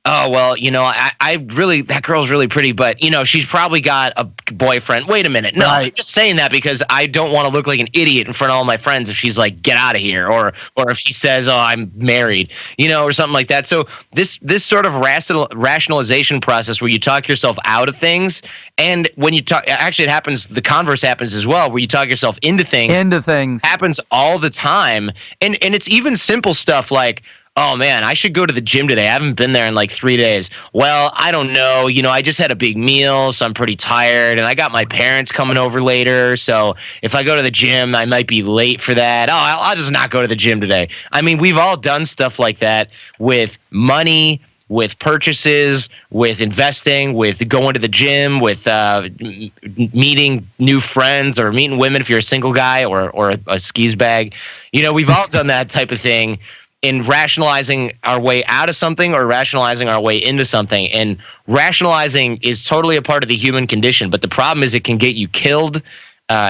oh, well, that girl's really pretty, but, she's probably got a boyfriend. Wait a minute. No, I'm just saying that because I don't want to look like an idiot in front of all my friends if she's like, get out of here. Or if she says, oh, I'm married, or something like that. So this sort of rationalization process where you talk yourself out of things, and when you talk, actually it happens, the converse happens as well, where you talk yourself into things. Happens all the time. And it's even simple stuff like, oh, man, I should go to the gym today. I haven't been there in like 3 days. Well, I don't know. I just had a big meal, so I'm pretty tired. And I got my parents coming over later. So if I go to the gym, I might be late for that. Oh, I'll just not go to the gym today. I mean, we've all done stuff like that with money, with purchases, with investing, with going to the gym, with meeting new friends or meeting women if you're a single guy or a skis bag. We've all done that type of thing in rationalizing our way out of something or rationalizing our way into something. And rationalizing is totally a part of the human condition. But the problem is it can get you killed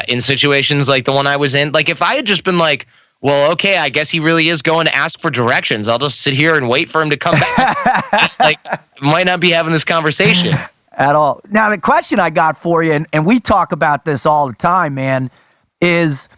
in situations like the one I was in. Like if I had just been like, well, okay, I guess he really is going to ask for directions. I'll just sit here and wait for him to come back. Might not be having this conversation at all. Now, the question I got for you, and we talk about this all the time, man, is,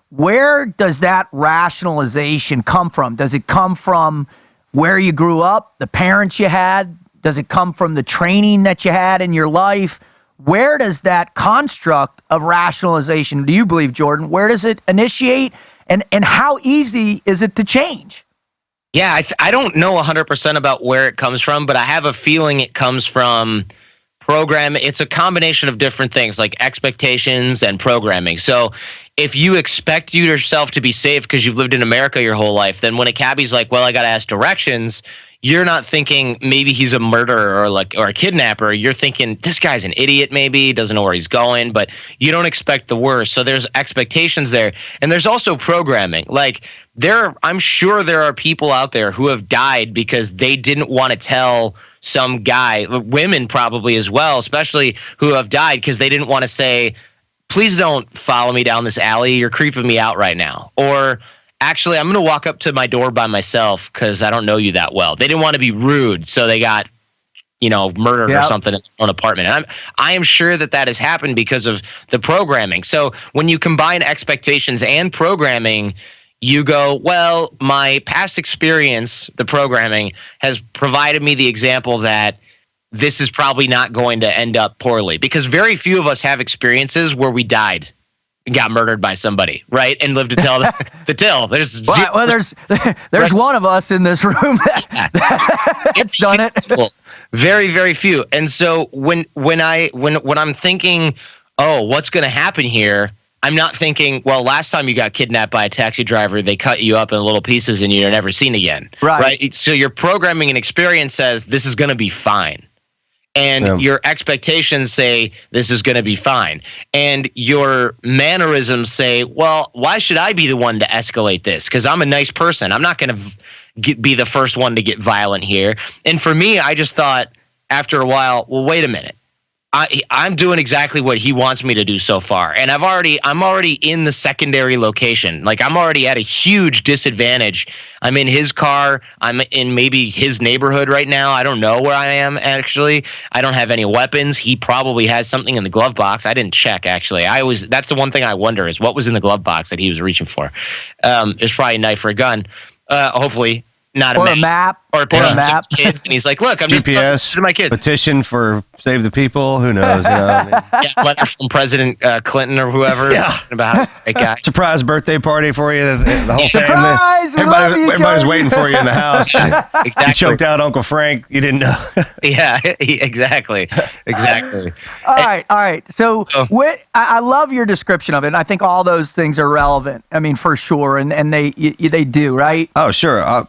where does that rationalization come from? Does it come from where you grew up, the parents you had? Does it come from the training that you had in your life? Where does that construct of rationalization, do you believe, Jordan, where does it initiate, and how easy is it to change? Yeah, I don't know 100% about where it comes from, but I have a feeling it comes from programming. It's a combination of different things like expectations and programming. So if you expect yourself to be safe because you've lived in America your whole life, then when a cabbie's like, well, I got to ask directions, you're not thinking maybe he's a murderer or a kidnapper. You're thinking this guy's an idiot, maybe doesn't know where he's going, but you don't expect the worst. So there's expectations there. And there's also programming. Like I'm sure there are people out there who have died because they didn't want to tell some guy, women probably as well, especially who have died because they didn't want to say, please don't follow me down this alley. You're creeping me out right now. Or actually, I'm going to walk up to my door by myself because I don't know you that well. They didn't want to be rude, so they got, murdered or something in their own apartment. And I am sure that has happened because of the programming. So when you combine expectations and programming, you go, well, my past experience, the programming, has provided me the example that this is probably not going to end up poorly. Because very few of us have experiences where we died and got murdered by somebody, right? And lived to tell the tale. There's there's one of us in this room that's done it. Very, very few. And so when I'm thinking, oh, what's going to happen here? I'm not thinking, well, last time you got kidnapped by a taxi driver, they cut you up in little pieces and you're never seen again. Right? So your programming and experience says this is going to be fine. And your expectations say this is going to be fine. And your mannerisms say, well, why should I be the one to escalate this? Because I'm a nice person. I'm not going to be the first one to get violent here. And for me, I just thought after a while, well, wait a minute. I'm doing exactly what he wants me to do so far. And I'm already in the secondary location. Like I'm already at a huge disadvantage. I'm in his car. I'm in maybe his neighborhood right now. I don't know where I am actually. I don't have any weapons. He probably has something in the glove box. I didn't check actually. That's the one thing I wonder is what was in the glove box that he was reaching for. There's probably a knife or a gun. Hopefully. Not or a map. Or a map. Kids, and he's like, look, I'm GPS, just to my kids. Petition for Save the People. Who knows? Letter from President Clinton or whoever. Yeah. About a guy. Surprise birthday party for you. The whole Surprise! family. Everybody's waiting for you in the house. Exactly. You choked out Uncle Frank. You didn't know. Yeah, exactly. All right. So I love your description of it. And I think all those things are relevant. I mean, for sure. And they do, right? Oh, sure.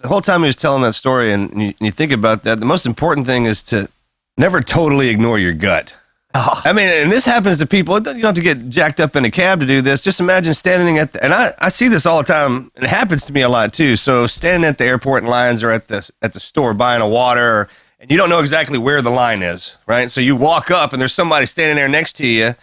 The whole time he was telling that story, and you think about that, the most important thing is to never totally ignore your gut. Oh. I mean, and this happens to people. You don't have to get jacked up in a cab to do this. Just imagine standing and I see this all the time, and it happens to me a lot too. So standing at the airport in lines or at the store buying a water, and you don't know exactly where the line is, right? So you walk up, and there's somebody standing there next to you,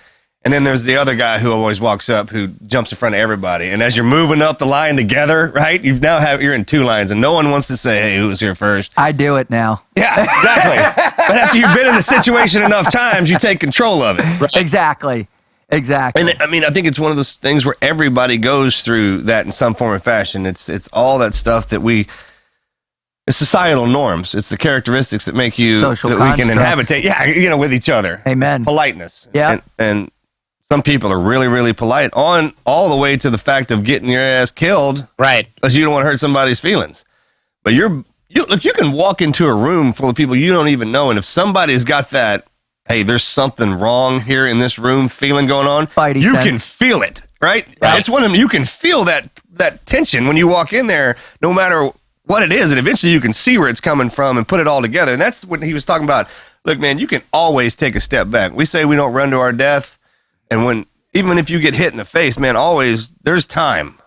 and then there's the other guy who always walks up, who jumps in front of everybody. And as you're moving up the line together, right, you're in two lines, and no one wants to say, hey, who was here first? I do it now. Yeah, exactly. But after you've been in the situation enough times, you take control of it. Right? Exactly. And I mean, I think it's one of those things where everybody goes through that in some form or fashion. It's all that stuff that it's societal norms. It's the characteristics that make you social that constructs. We can inhabitate. Yeah, with each other. Amen. It's politeness. Yeah. And some people are really, really polite on all the way to the fact of getting your ass killed. Right. Because you don't want to hurt somebody's feelings. But you can walk into a room full of people you don't even know, and if somebody's got that, hey, there's something wrong here in this room feeling going on, you can feel it, right? It's one of them. You can feel that tension when you walk in there, no matter what it is, and eventually you can see where it's coming from and put it all together. And that's what he was talking about. Look, man, you can always take a step back. We say we don't run to our death, and even if you get hit in the face, man, always there's time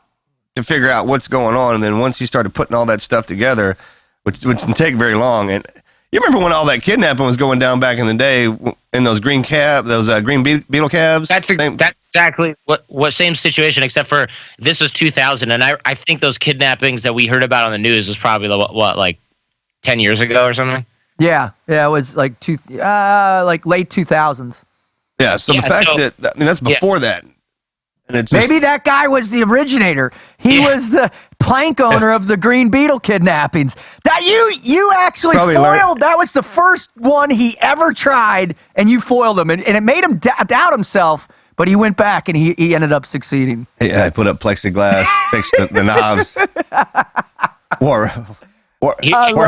to figure out what's going on. And then once you started putting all that stuff together, which didn't take very long, and you remember when all that kidnapping was going down back in the day in those green beetle cabs? That's exactly what same situation, except for this was 2000, and I think those kidnappings that we heard about on the news was probably like 10 years ago or something. Yeah, it was like late 2000s. Yeah, so the fact that's before that. And it's just, maybe that guy was the originator. He was the plank owner of the Green Beetle kidnappings. That you actually foiled. That was the first one he ever tried, and you foiled him. And it made him doubt himself, but he went back, and he ended up succeeding. Yeah, I put up plexiglass, fixed the knobs. Or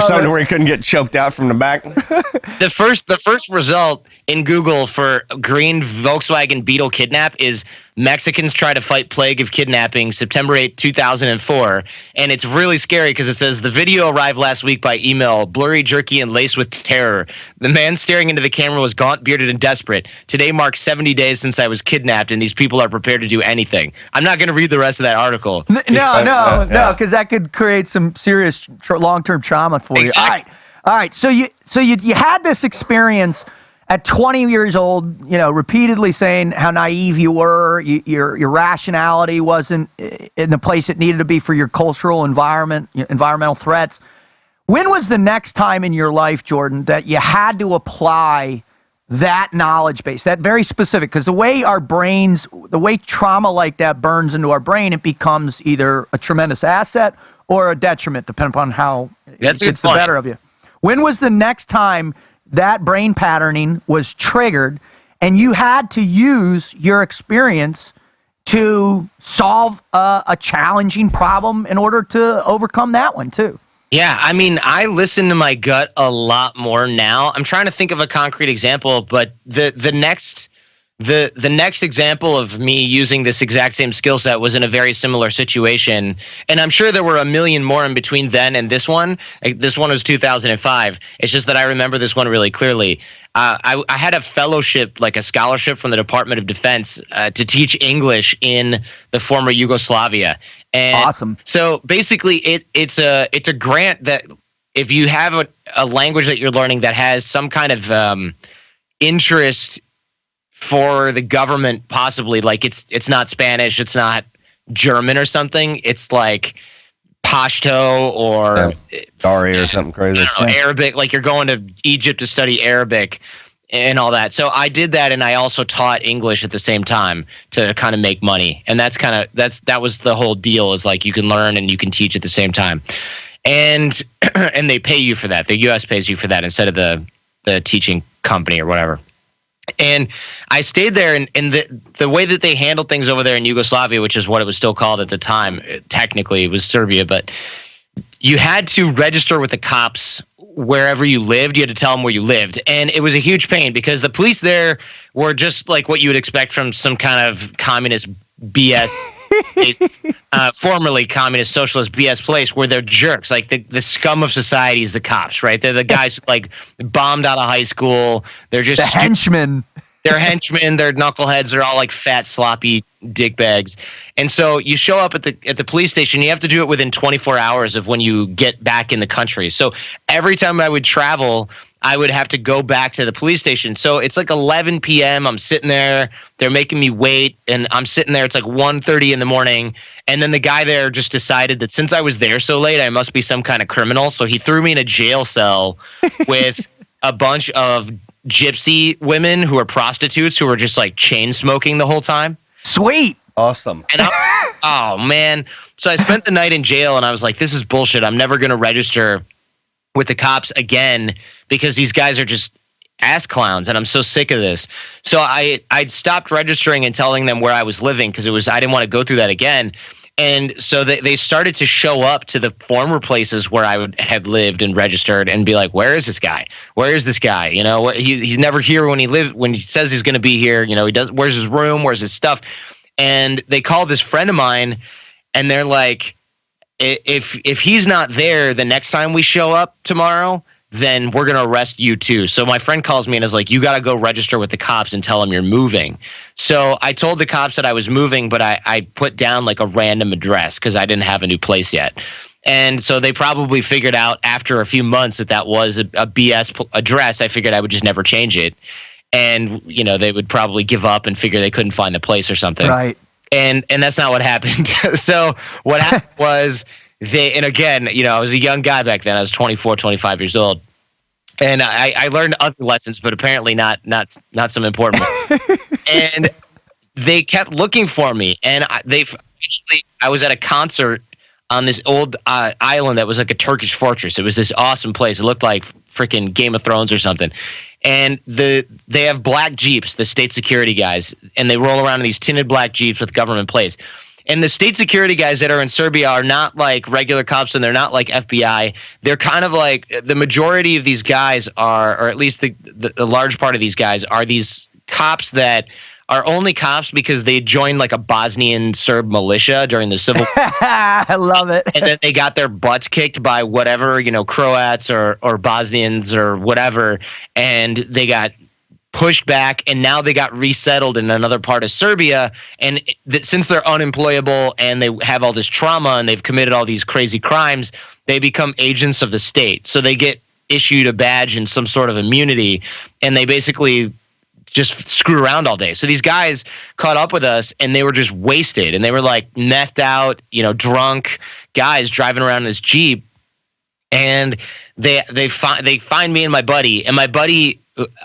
something where he couldn't get choked out from the back. The first result in Google for green Volkswagen Beetle kidnap is Mexicans try to fight plague of kidnapping September 8, 2004. And it's really scary because it says the video arrived last week by email, blurry, jerky, and laced with terror. The man staring into the camera was gaunt, bearded, and desperate. Today marks 70 days since I was kidnapped, and these people are prepared to do anything. I'm not going to read the rest of that article. No, because that could create some serious long-term trauma for you. All right. So you had this experience at 20 years old, repeatedly saying how naive you were, your rationality wasn't in the place it needed to be for your cultural environment, environmental threats. When was the next time in your life, Jordan, that you had to apply that knowledge base, that very specific? Because the way trauma like that burns into our brain, it becomes either a tremendous asset or a detriment, depending upon how it gets the better of you. When was the next time that brain patterning was triggered and you had to use your experience to solve a challenging problem in order to overcome that one too? Yeah, I mean, I listen to my gut a lot more now. I'm trying to think of a concrete example, but the next example of me using this exact same skill set was in a very similar situation. And I'm sure there were a million more in between then and this one. This one was 2005. It's just that I remember this one really clearly. I had a fellowship, like a scholarship from the Department of Defense to teach English in the former Yugoslavia. And awesome. So basically it's a grant that if you have a language that you're learning that has some kind of interest for the government, possibly, like it's not Spanish, it's not German or something, it's like Pashto or Dari or something crazy. I don't know, Arabic, like you're going to Egypt to study Arabic and all that. So I did that, and I also taught English at the same time to kind of make money. And that was the whole deal, is like you can learn and you can teach at the same time. And and they pay you for that. The US pays you for that instead of the teaching company or whatever. And I stayed there, and the way that they handled things over there in Yugoslavia, which is what it was still called at the time, technically it was Serbia, but you had to register with the cops wherever you lived. You had to tell them where you lived. And it was a huge pain because the police there were just like what you would expect from some kind of communist BS formerly communist socialist BS place, where they're jerks. Like the scum of society is the cops, right? They're the guys like bombed out of high school. They're just the henchmen. They're henchmen. They're knuckleheads. They're all like fat, sloppy dickbags. And so you show up at the police station. You have to do it within 24 hours of when you get back in the country. So every time I would travel, I would have to go back to the police station. So it's like 11 p.m. I'm sitting there. They're making me wait, and I'm sitting there. It's like 1:30 in the morning. And then the guy there just decided that since I was there so late, I must be some kind of criminal. So he threw me in a jail cell with a bunch of gypsy women who are prostitutes who were just like chain smoking the whole time. Sweet. Awesome. And oh, man. So I spent the night in jail, and I was like, this is bullshit. I'm never going to register with the cops again because these guys are just ass clowns, and I'm so sick of this. So I'd stopped registering and telling them where I was living because I didn't want to go through that again. And so they started to show up to the former places where I had lived and registered and be like, where is this guy? Where is this guy? You know, he's never here when he says he's going to be here. You know, where's his room? Where's his stuff? And they called this friend of mine, and they're like, if he's not there the next time we show up tomorrow, then we're going to arrest you too. So my friend calls me and is like, you got to go register with the cops and tell them you're moving. So I told the cops that I was moving, but I put down like a random address because I didn't have a new place yet. And so they probably figured out after a few months that was a BS address. I figured I would just never change it. And, they would probably give up and figure they couldn't find the place or something. Right. And that's not what happened. So what happened was and again, I was a young guy back then. I was 24, 25 years old. And I learned ugly lessons, but apparently not some important ones. And they kept looking for me. And I was at a concert on this old island that was like a Turkish fortress. It was this awesome place. It looked like freaking Game of Thrones or something. And they have black Jeeps, the state security guys, and they roll around in these tinted black Jeeps with government plates. And the state security guys that are in Serbia are not like regular cops, and they're not like FBI. They're kind of like the majority of these guys are, or at least the large part of these guys are these cops that are only cops because they joined like a Bosnian Serb militia during the civil war. I love it. And then they got their butts kicked by whatever, Croats or Bosnians or whatever. And they got pushed back, and now they got resettled in another part of Serbia. And since they're unemployable and they have all this trauma and they've committed all these crazy crimes, they become agents of the state. So they get issued a badge and some sort of immunity, and they basically just screw around all day. So these guys caught up with us, and they were just wasted, and they were like methed out, drunk guys driving around in this Jeep. And they find me and my buddy,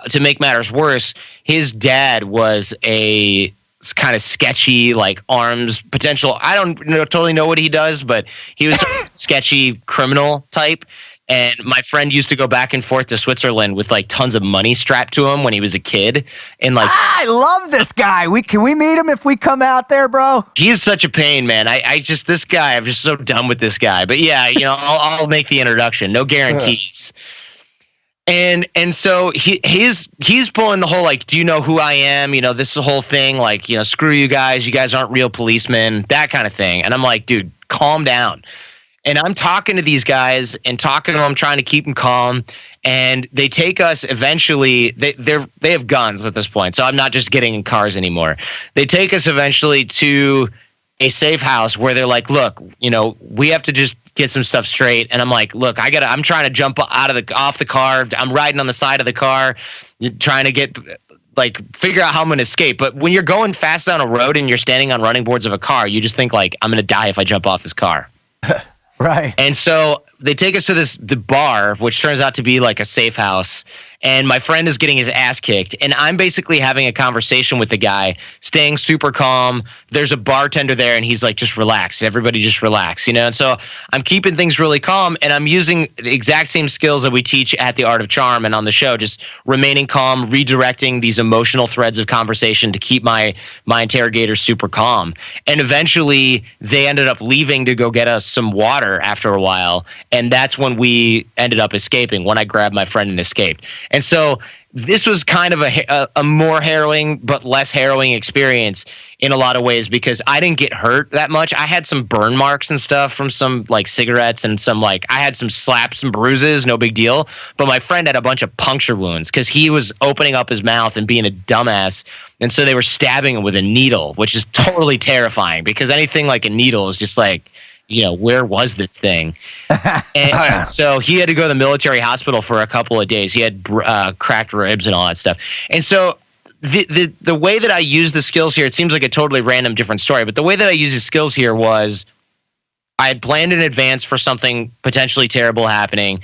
to make matters worse, his dad was a kind of sketchy, like arms potential. I don't totally know what he does, but he was a sketchy criminal type. And my friend used to go back and forth to Switzerland with like tons of money strapped to him when he was a kid. And like, I love this guy. Can we meet him if we come out there, bro? He's such a pain, man. I'm just so done with this guy. But yeah, I'll make the introduction. No guarantees. And so he's pulling the whole like, do you know who I am? This is the whole thing. Like, screw you guys. You guys aren't real policemen. That kind of thing. And I'm like, dude, calm down. And I'm talking to these guys and talking to them, trying to keep them calm. And they take us eventually. They have guns at this point, so I'm not just getting in cars anymore. They take us eventually to a safe house where they're like, look, we have to just get some stuff straight. And I'm like, look, I'm trying to jump off the car. I'm riding on the side of the car, trying to figure out how I'm going to escape. But when you're going fast down a road and you're standing on running boards of a car, you just think like, I'm going to die if I jump off this car. Right. And so they take us to the bar, which turns out to be like a safe house. And my friend is getting his ass kicked. And I'm basically having a conversation with the guy, staying super calm. There's a bartender there, and he's like, just relax. Everybody just relax, And so I'm keeping things really calm, and I'm using the exact same skills that we teach at the Art of Charm and on the show, just remaining calm, redirecting these emotional threads of conversation to keep my interrogators super calm. And eventually, they ended up leaving to go get us some water after a while. And that's when we ended up escaping, when I grabbed my friend and escaped. And so this was kind of a more harrowing but less harrowing experience in a lot of ways, because I didn't get hurt that much. I had some burn marks and stuff from some like cigarettes, and I had some slaps and bruises, no big deal. But my friend had a bunch of puncture wounds because he was opening up his mouth and being a dumbass. And so they were stabbing him with a needle, which is totally terrifying, because anything like a needle is just like, where was this thing? And so he had to go to the military hospital for a couple of days. He had cracked ribs and all that stuff. And so the way that I use the skills here, it seems like a totally random different story, but the way that I use the skills here was I had planned in advance for something potentially terrible happening.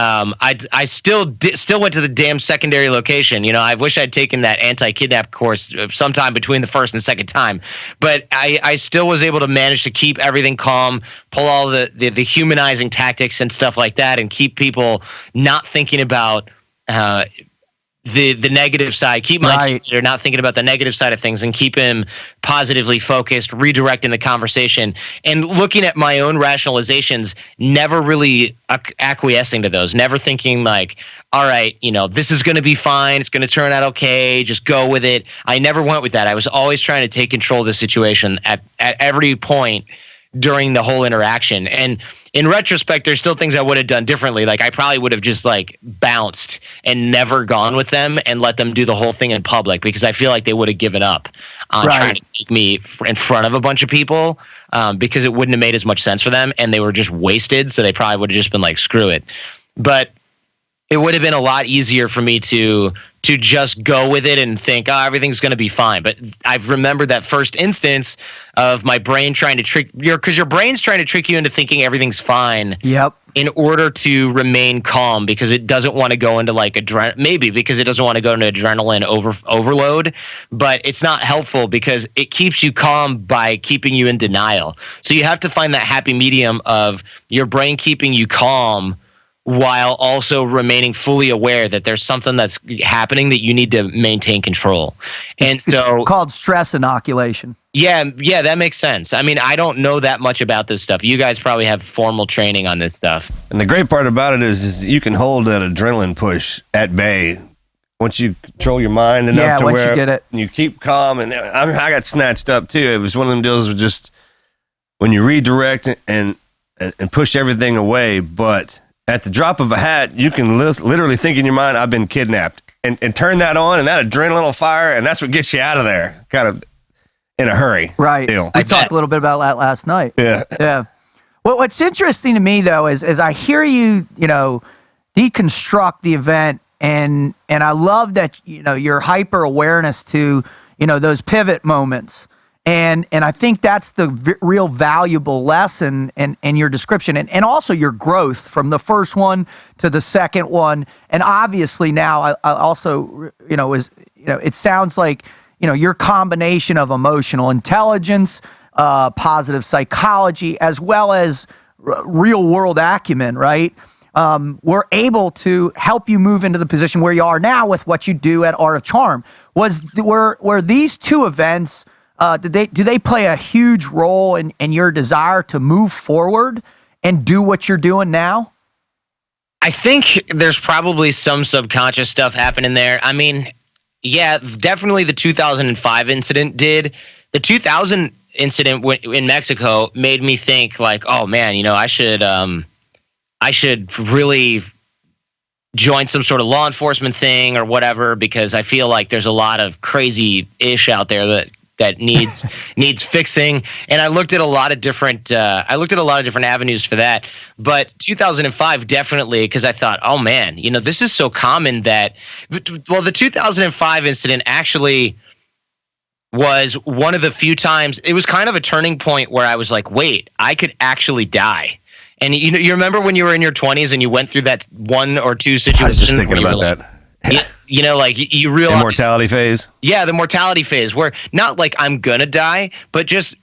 I still went to the damn secondary location. I wish I'd taken that anti-kidnap course sometime between the first and second time. But I still was able to manage to keep everything calm, pull all the humanizing tactics and stuff like that, and keep people not thinking about the negative side. Keep my teacher not thinking about the negative side of things, and keep him positively focused, redirecting the conversation, and looking at my own rationalizations, never really acquiescing to those, never thinking like, all right, this is going to be fine. It's going to turn out okay. Just go with it. I never went with that. I was always trying to take control of the situation at every point, during the whole interaction. And in retrospect, there's still things I would have done differently. Like I probably would have just like bounced and never gone with them and let them do the whole thing in public, because I feel like they would have given up on trying to take me in front of a bunch of people, because it wouldn't have made as much sense for them, and they were just wasted. So they probably would have just been like, screw it. But it would have been a lot easier for me to just go with it and think, oh, everything's going to be fine. But I've remembered that first instance of my brain trying to trick because your brain's trying to trick you into thinking everything's fine. Yep. In order to remain calm, because it doesn't want to go into like maybe because it doesn't want to go into adrenaline overload, but it's not helpful because it keeps you calm by keeping you in denial. So you have to find that happy medium of your brain keeping you calm while also remaining fully aware that there's something that's happening that you need to maintain control. And it's called stress inoculation. Yeah, that makes sense. I mean, I don't know that much about this stuff. You guys probably have formal training on this stuff. And the great part about it is you can hold that adrenaline push at bay once you control your mind enough to once where you get it. you keep calm. And I got snatched up too. It was one of them deals with just when you redirect and push everything away, but at the drop of a hat, you can literally think in your mind, I've been kidnapped, and turn that on, and that adrenaline will fire, and that's what gets you out of there, kind of in a hurry. Right. Deal. We talked a little bit about that last night. Yeah. Yeah. Well, what's interesting to me, though, is I hear you, deconstruct the event, and I love that, your hyper awareness to, those pivot moments. And I think that's the real valuable lesson in your description, and also your growth from the first one to the second one. And obviously now I also, it sounds like, your combination of emotional intelligence, positive psychology, as well as real world acumen, right? Were able to help you move into the position where you are now with what you do at Art of Charm. Were these two events, do they play a huge role in your desire to move forward and do what you're doing now? I think there's probably some subconscious stuff happening there. I mean, yeah, definitely the 2005 incident did. The 2000 incident in Mexico made me think like, oh man, I should really join some sort of law enforcement thing or whatever, because I feel like there's a lot of crazy ish out there that needs fixing. And I looked at a lot of different avenues for that. But 2005 definitely, because I thought, oh man, this is so common that, well, the 2005 incident actually was one of the few times, it was kind of a turning point where I was like, wait, I could actually die. And you remember when you were in your 20s and you went through that one or two situations? I was just thinking about that. You realize the mortality phase. Yeah, the mortality phase, where not like I'm gonna die, but just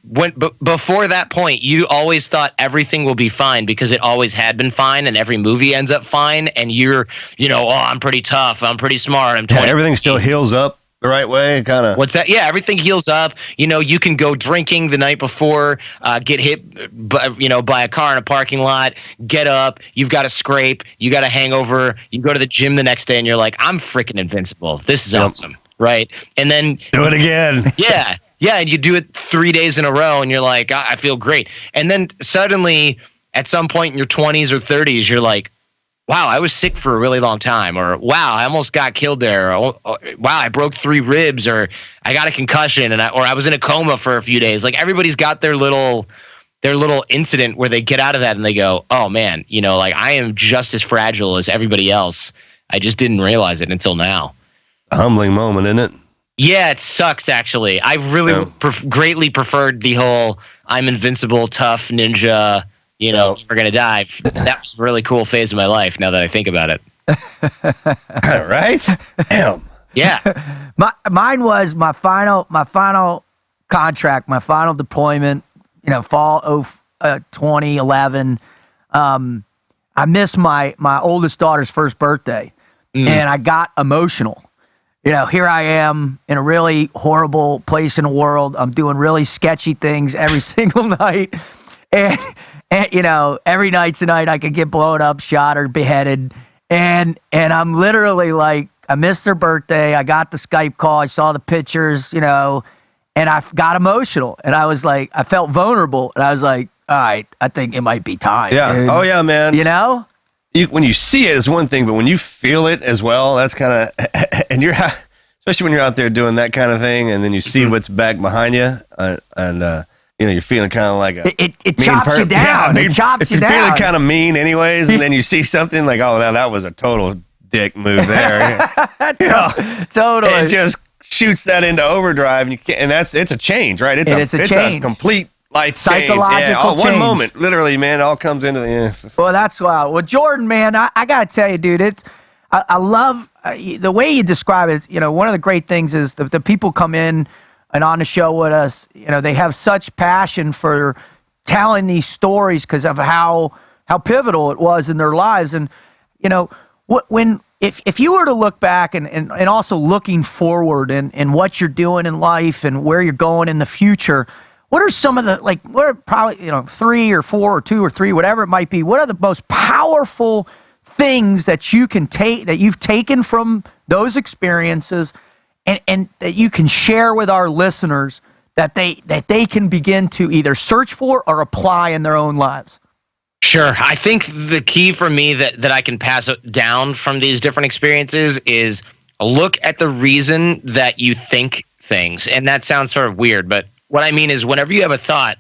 before that point, you always thought everything will be fine because it always had been fine, and every movie ends up fine, and you're, oh, I'm pretty tough, I'm pretty smart, I'm 20. Yeah, everything still heals up the right way, kind of. What's that? Yeah, everything heals up. You can go drinking the night before, get hit, by a car in a parking lot, get up, you've got a scrape, you got a hangover, you go to the gym the next day, and you're like, I'm freaking invincible. This is awesome, right? And then do it again. Yeah, and you do it 3 days in a row, and you're like, I feel great. And then suddenly, at some point in your 20s or 30s, you're like, wow, I was sick for a really long time, or wow, I almost got killed there, or wow, I broke 3 ribs, or I got a concussion, or I was in a coma for a few days. Like everybody's got their little incident where they get out of that and they go, oh man, like I am just as fragile as everybody else. I just didn't realize it until now. A humbling moment, isn't it? Yeah, it sucks actually. I really greatly preferred the whole I'm invincible, tough ninja. We're going to die. That was a really cool phase of my life now that I think about it. Right? Damn. Yeah. Mine was my final contract, my final deployment, fall of 2011. I missed my oldest daughter's first birthday, and I got emotional. Here I am in a really horrible place in the world. I'm doing really sketchy things every single night. And every night's a night I could get blown up, shot, or beheaded. And I'm literally like, I missed her birthday. I got the Skype call. I saw the pictures, and I got emotional. And I was like, I felt vulnerable. And I was like, all right, I think it might be time. Yeah. Dude. Oh yeah, man. You know? When you see it is one thing, but when you feel it as well, that's kind of, and especially when you're out there doing that kind of thing, and then you see what's back behind you, and you're feeling kind of like it chops you down. Yeah, it chops you if down. you're feeling kind of mean anyways, and then you see something like, oh, now that was a total dick move there. Totally. It just shoots that into overdrive, and it's a change, right? It's a change. A complete life psychological change. change. One moment, literally, man, it all comes into the. Well, that's wild. Well, Jordan, man, I got to tell you, dude, I love the way you describe it. One of the great things is the people come in and on the show with us, they have such passion for telling these stories because of how pivotal it was in their lives. And, if you were to look back and also looking forward and what you're doing in life and where you're going in the future, what are some of the, what are probably, 3 or 4 or 2 or 3, whatever it might be, what are the most powerful things that you can take, that you've taken from those experiences and that you can share with our listeners that they can begin to either search for or apply in their own lives? Sure. I think the key for me that I can pass it down from these different experiences is look at the reason that you think things. And that sounds sort of weird, but what I mean is whenever you have a thought,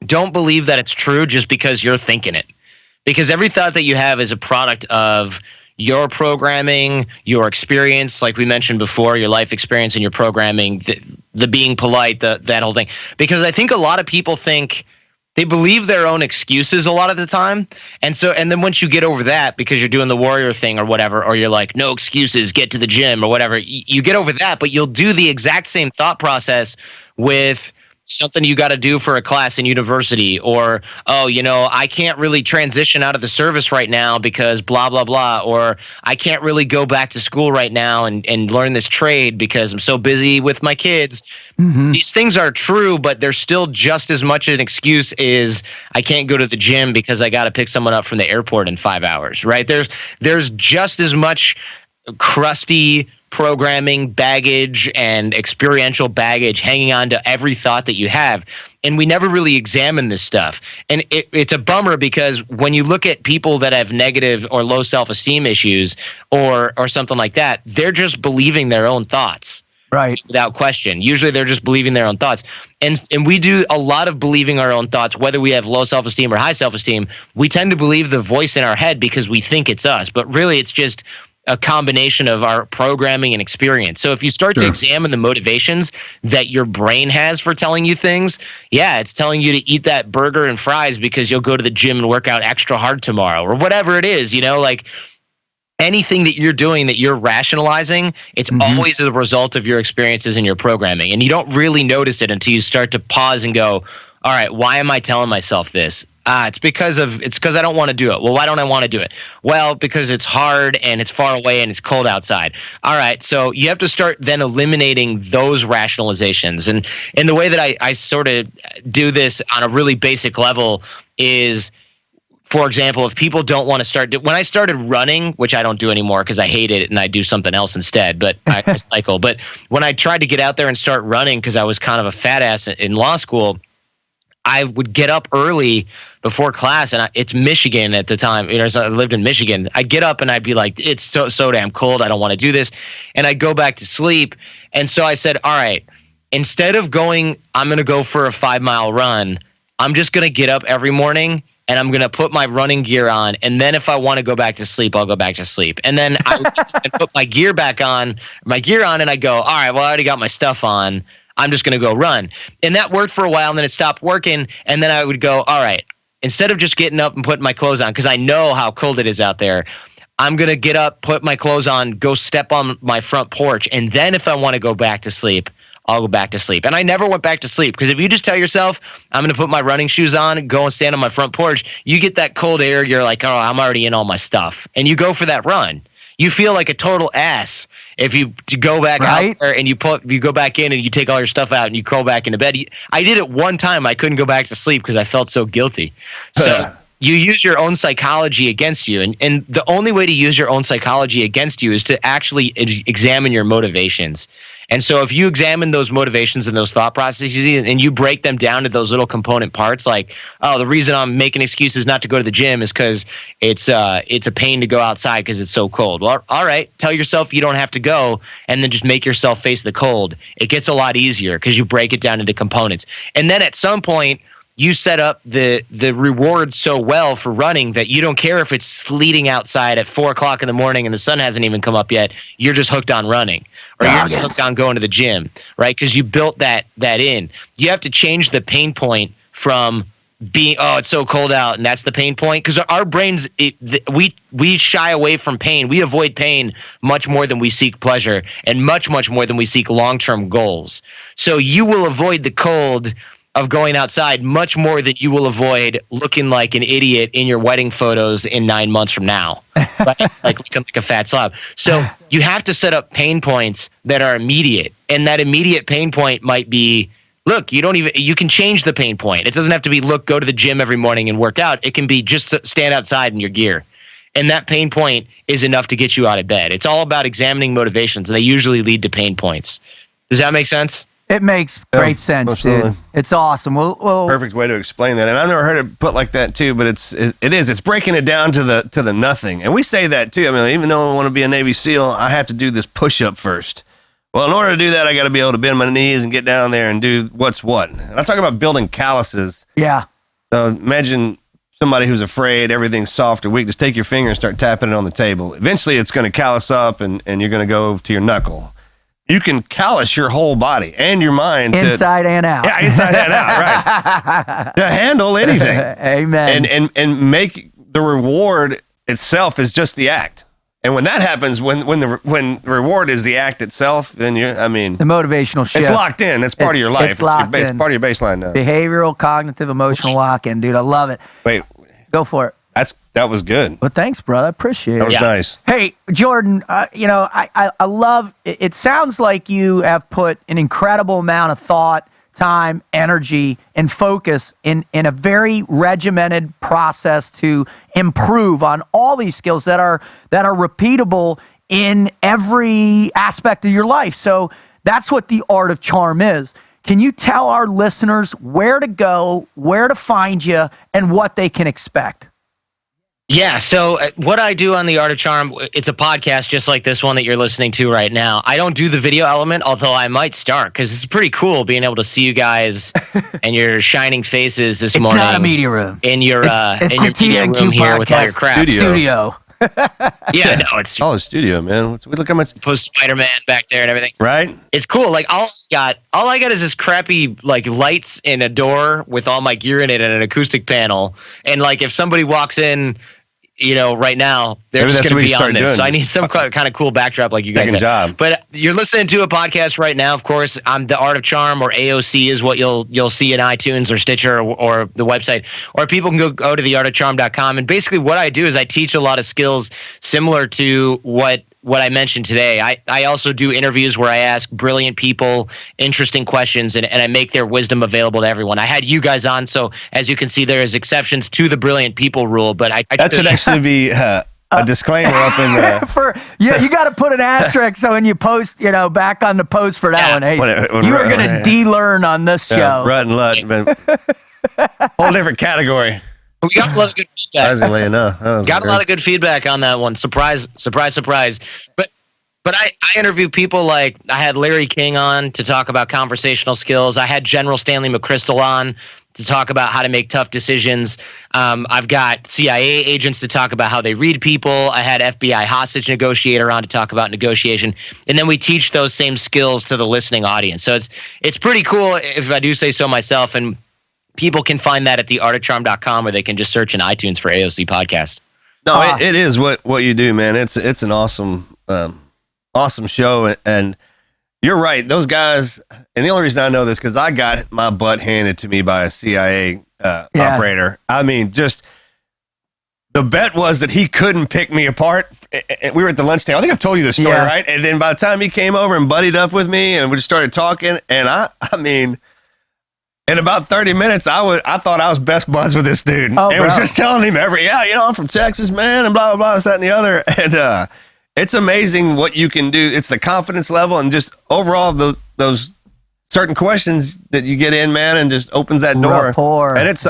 don't believe that it's true just because you're thinking it. Because every thought that you have is a product of your programming, your experience, like we mentioned before, your life experience and your programming, the being polite, that whole thing. Because I think a lot of people think they believe their own excuses a lot of the time. And then once you get over that, because you're doing the warrior thing or whatever, or you're like, no excuses, get to the gym or whatever, you get over that, but you'll do the exact same thought process with something you got to do for a class in university, or, I can't really transition out of the service right now because blah, blah, blah, or I can't really go back to school right now and learn this trade because I'm so busy with my kids. Mm-hmm. These things are true, but they're still just as much an excuse as I can't go to the gym because I got to pick someone up from the airport in 5 hours, right? There's just as much crusty programming baggage and experiential baggage hanging on to every thought that you have. And we never really examine this stuff. And it's a bummer because when you look at people that have negative or low self-esteem issues or something like that, they're just believing their own thoughts. Right. Without question. Usually they're just believing their own thoughts. And we do a lot of believing our own thoughts, whether we have low self-esteem or high self-esteem. We tend to believe the voice in our head because we think it's us. But really it's just a combination of our programming and experience. So if you start to examine the motivations that your brain has for telling you things, it's telling you to eat that burger and fries because you'll go to the gym and work out extra hard tomorrow or whatever it is, like anything that you're doing that you're rationalizing, it's always a result of your experiences and your programming. And you don't really notice it until you start to pause and go, all right, why am I telling myself this? It's because I don't want to do it. Well, why don't I want to do it? Well, because it's hard and it's far away and it's cold outside. All right. So you have to start then eliminating those rationalizations. And the way that I sort of do this on a really basic level is, for example, if people don't want to start, when I started running, which I don't do anymore because I hate it and I do something else instead, but I cycle. But when I tried to get out there and start running because I was kind of a fat ass in law school, I would get up early before class, and it's Michigan at the time. I lived in Michigan. I'd get up and I'd be like, it's so damn cold. I don't want to do this. And I'd go back to sleep. And so I said, all right, instead of I'm going to go for a 5-mile run, I'm just going to get up every morning and I'm going to put my running gear on. And then if I want to go back to sleep, I'll go back to sleep. And then I would put my gear on, and I'd go, all right, well, I already got my stuff on. I'm just going to go run. And that worked for a while, and then it stopped working. And then I would go, all right, instead of just getting up and putting my clothes on, because I know how cold it is out there, I'm going to get up, put my clothes on, go step on my front porch. And then if I want to go back to sleep, I'll go back to sleep. And I never went back to sleep, because if you just tell yourself, I'm going to put my running shoes on, go and stand on my front porch, you get that cold air. You're like, oh, I'm already in all my stuff. And you go for that run. You feel like a total ass if you go back out there and you go back in and you take all your stuff out and you crawl back into bed. I did it one time. I couldn't go back to sleep because I felt so guilty. So you use your own psychology against you. And the only way to use your own psychology against you is to actually examine your motivations. And so if you examine those motivations and those thought processes and you break them down to those little component parts, like, oh, the reason I'm making excuses not to go to the gym is because it's a pain to go outside because it's so cold. Well, all right, tell yourself you don't have to go and then just make yourself face the cold. It gets a lot easier because you break it down into components. And then at some point, you set up the reward so well for running that you don't care if it's sleeting outside at 4 o'clock in the morning and the sun hasn't even come up yet. You're just hooked on running, or you're just hooked on going to the gym, right? Because you built that in. You have to change the pain point from being, oh, it's so cold out, and that's the pain point. Because our brains, we shy away from pain. We avoid pain much more than we seek pleasure, and much, much more than we seek long-term goals. So you will avoid the cold of going outside much more than you will avoid looking like an idiot in your wedding photos in 9 months from now, right? Like looking like a fat slob. So you have to set up pain points that are immediate, and that immediate pain point might be, look, you can change the pain point. It doesn't have to be, look, go to the gym every morning and work out. It can be just stand outside in your gear. And that pain point is enough to get you out of bed. It's all about examining motivations, and they usually lead to pain points. Does that make sense? It makes great sense, absolutely. dude. It's awesome. Well, Perfect way to explain that. And I've never heard it put like that too, but it's breaking it down to the nothing. And we say that too. I mean, even though I want to be a Navy SEAL, I have to do this push-up first. Well, in order to do that, I got to be able to bend my knees and get down there and do what's what. And I'm talking about building calluses. yeah. So imagine somebody who's afraid everything's soft or weak. Just take your finger and start tapping it on the table. Eventually, it's going to callus up, and you're going to go to your knuckle. You can callus your whole body and your mind Inside and out. Yeah, inside and out, right. To handle anything. Amen. And make the reward itself is just the act. And when that happens, when the reward is the act itself, then the motivational shift. it's locked in. That's part of your life. It's locked in. Part of your baseline now. Behavioral, cognitive, emotional lock-in, dude. I love it. Wait, Go for it. that was good. Well, thanks, brother. I appreciate That it. was nice. Hey, Jordan, I love it. Sounds like you have put an incredible amount of thought, time, energy, and focus in a very regimented process to improve on all these skills that are repeatable in every aspect of your life. So that's what the art of charm is. Can you tell our listeners where to go, where to find you, and what they can expect? Yeah, so what I do on The Art of Charm, it's a podcast just like this one that you're listening to right now. I don't do the video element, although I might start, because it's pretty cool being able to see you guys and your shining faces this morning. It's not a media room. In your it's in your the media TNQ room here with all your podcast crap. studio. Yeah, no, it's Oh, the studio, man. Look how much. post Spider-Man back there and everything. Right? It's cool. Like all I got is this crappy like lights and a door with all my gear in it and an acoustic panel. And like if somebody walks in, right now, they're Maybe just that's going what to you be start on this. doing. So I need some kind of cool backdrop like you guys Second said. job. But you're listening to a podcast right now, of course. I'm The Art of Charm, or AOC is what you'll see in iTunes or Stitcher or the website. Or people can go to theartofcharm.com. And basically what I do is I teach a lot of skills similar to what I mentioned today. I also do interviews where I ask brilliant people interesting questions and I make their wisdom available to everyone. I had you guys on, so as you can see, there is exceptions to the brilliant people rule. But That should actually be a disclaimer up in the. You got to put an asterisk so when you post, back on the post for that Yeah. one. Hey, When you are going to de-learn on this show. Rut and Lut. Whole different category. we got a lot of good feedback. Surprisingly enough. Got a lot of good feedback on that one. Surprise, surprise, surprise. But I interview people like I had Larry King on to talk about conversational skills. I had General Stanley McChrystal on to talk about how to make tough decisions. I've got CIA agents to talk about how they read people. I had FBI hostage negotiator on to talk about negotiation. And then we teach those same skills to the listening audience. So it's pretty cool, if I do say so myself. And people can find that at theartofcharm.com, or they can just search in iTunes for AOC Podcast. No, it is what you do, man. It's an awesome show, and you're right. Those guys, and the only reason I know this because I got my butt handed to me by a CIA operator. I mean, just the bet was that he couldn't pick me apart. We were at the lunch table. I think I've told you this story, right? And then by the time he came over and buddied up with me, and we just started talking, and I mean. In about 30 minutes, I thought I was best buds with this dude. And was just telling him I'm from Texas, man, and blah, blah, blah, this, that, and the other. And it's amazing what you can do. It's the confidence level and just overall those certain questions that you get in, man, and just opens that door. Rapport. And it's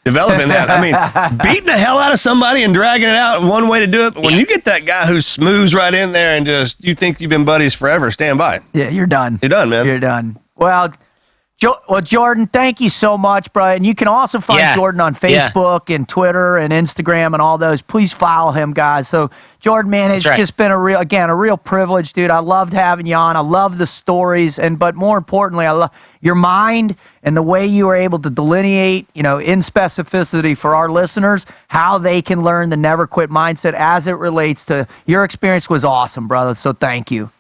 developing that. I mean, beating the hell out of somebody and dragging it out, one way to do it. But when you get that guy who smooths right in there and just, you think you've been buddies forever, stand by. Yeah, you're done. You're done, man. You're done. Well, Jordan, thank you so much, bro. And you can also find Jordan on Facebook and Twitter and Instagram and all those. Please follow him, guys. So, Jordan, man, it's just been a real privilege, dude. I loved having you on. I love the stories, but more importantly, I love your mind and the way you were able to delineate, in specificity for our listeners, how they can learn the never quit mindset as it relates to your experience was awesome, brother. So, thank you.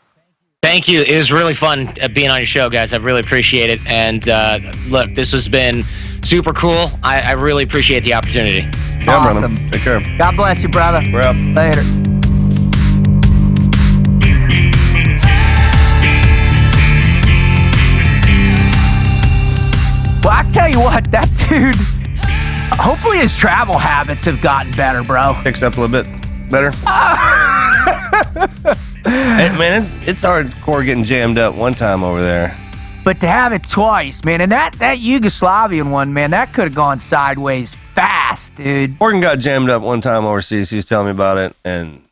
Thank you. It was really fun being on your show, guys. I really appreciate it. And look, this has been super cool. I really appreciate the opportunity. Yeah, Awesome. brother. Take care. God bless you, brother. We're up. Later. Well, I tell you what, that dude, hopefully his travel habits have gotten better, bro. Picks up a little bit better. Hey, man, it's hardcore getting jammed up one time over there. But to have it twice, man, and that Yugoslavian one, man, that could have gone sideways fast, dude. Morgan got jammed up one time overseas. He was telling me about it, and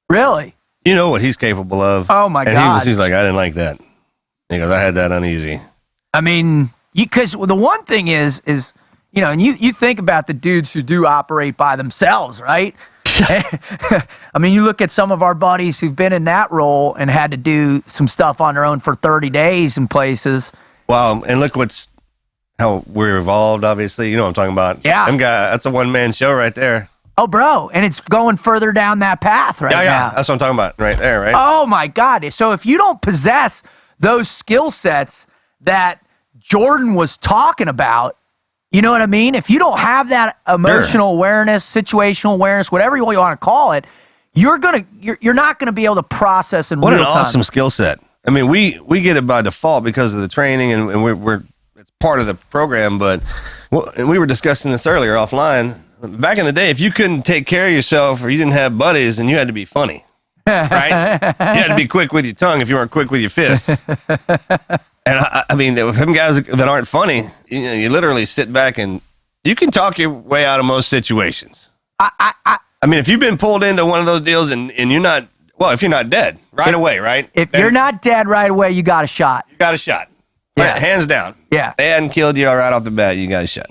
Really? you know what he's capable of. Oh, my and God. He's like, I didn't like that. He goes, I had that uneasy. I mean, because the one thing is, and you think about the dudes who do operate by themselves, right? I mean, you look at some of our buddies who've been in that role and had to do some stuff on their own for 30 days in places. Wow, and look how we're evolved, obviously. You know what I'm talking about. Yeah. That's a one-man show right there. Oh, bro, and it's going further down that path right now. Yeah, that's what I'm talking about right there, right? Oh, my God. So if you don't possess those skill sets that Jordan was talking about, you know what I mean? If you don't have that emotional awareness, situational awareness, whatever you want to call it, you're not gonna be able to process in real time. What an awesome skill set! I mean, we get it by default because of the training, and we're it's part of the program. But and we were discussing this earlier offline. Back in the day, if you couldn't take care of yourself or you didn't have buddies, then you had to be funny, right? You had to be quick with your tongue if you weren't quick with your fists. And I mean, them guys that aren't funny, you literally sit back and you can talk your way out of most situations. I mean, if you've been pulled into one of those deals and you're not, well, if you're not dead right away, right? If you're not dead right away, you got a shot. You got a shot. Yeah. Right, hands down. Yeah. They hadn't killed you right off the bat, you got a shot.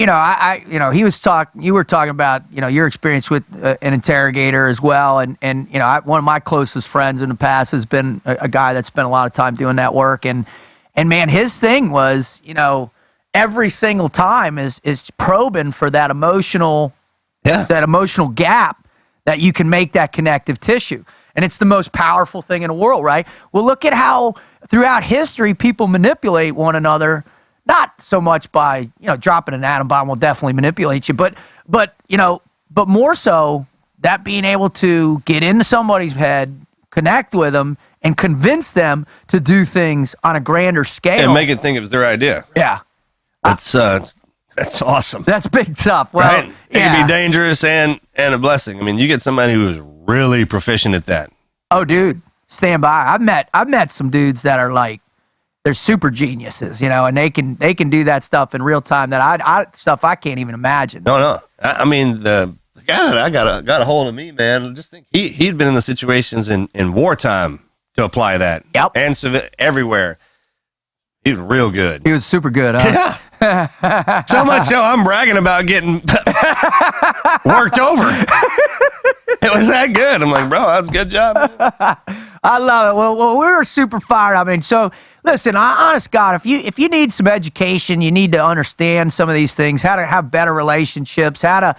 You were talking about, your experience with an interrogator as well. And one of my closest friends in the past has been a guy that spent a lot of time doing that work. And man, his thing was, every single time is probing for that emotional gap that you can make that connective tissue. And it's the most powerful thing in the world, right? Well, look at how throughout history people manipulate one another, not so much by, dropping an atom bomb will definitely manipulate you, but more so that being able to get into somebody's head, connect with them, and convince them to do things on a grander scale. And make it think it was their idea. Yeah. That's awesome. That's big stuff. Well, right? It can be dangerous and a blessing. I mean, you get somebody who is really proficient at that. Oh, dude, stand by. I've met some dudes that are like, they're super geniuses, and they can do that stuff in real time that stuff I can't even imagine. No. I mean, the guy that I got a hold of me, man, just think he'd been in the situations in wartime to apply that. Yep. And everywhere. He was real good. He was super good, huh? Yeah. So much so I'm bragging about getting worked over. It was that good. I'm like, bro, that was a good job, man. I love it. Well, we were super fired. I mean, so listen, honest God, if you need some education, you need to understand some of these things, how to have better relationships, how to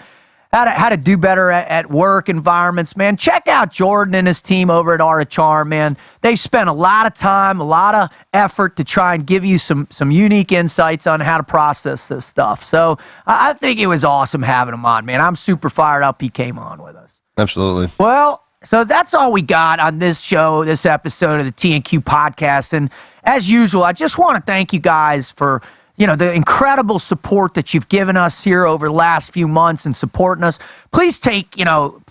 do better at work environments, man. Check out Jordan and his team over at Art of Charm, man. They spent a lot of time, a lot of effort to try and give you some unique insights on how to process this stuff. So I think it was awesome having him on, man. I'm super fired up he came on with us. Absolutely. Well, so that's all we got on this show, this episode of the T&Q podcast. And as usual, I just want to thank you guys for the incredible support that you've given us here over the last few months and supporting us. Please take,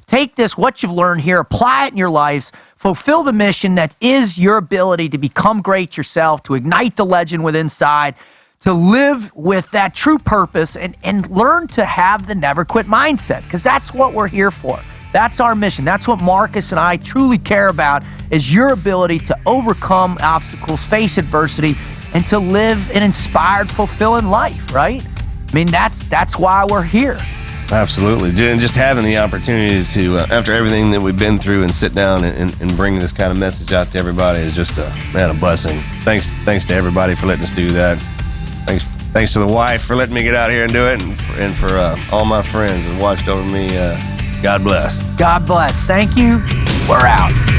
take this, what you've learned here, apply it in your lives, fulfill the mission that is your ability to become great yourself, to ignite the legend within inside, to live with that true purpose and learn to have the never quit mindset, because that's what we're here for. That's our mission. That's what Marcus and I truly care about, is your ability to overcome obstacles, face adversity, and to live an inspired, fulfilling life, right? I mean, that's why we're here. Absolutely. And just having the opportunity to, after everything that we've been through, and sit down and bring this kind of message out to everybody is just a blessing. Thanks to everybody for letting us do that. Thanks to the wife for letting me get out here and do it, and for all my friends that watched over me. God bless. God bless. Thank you. We're out.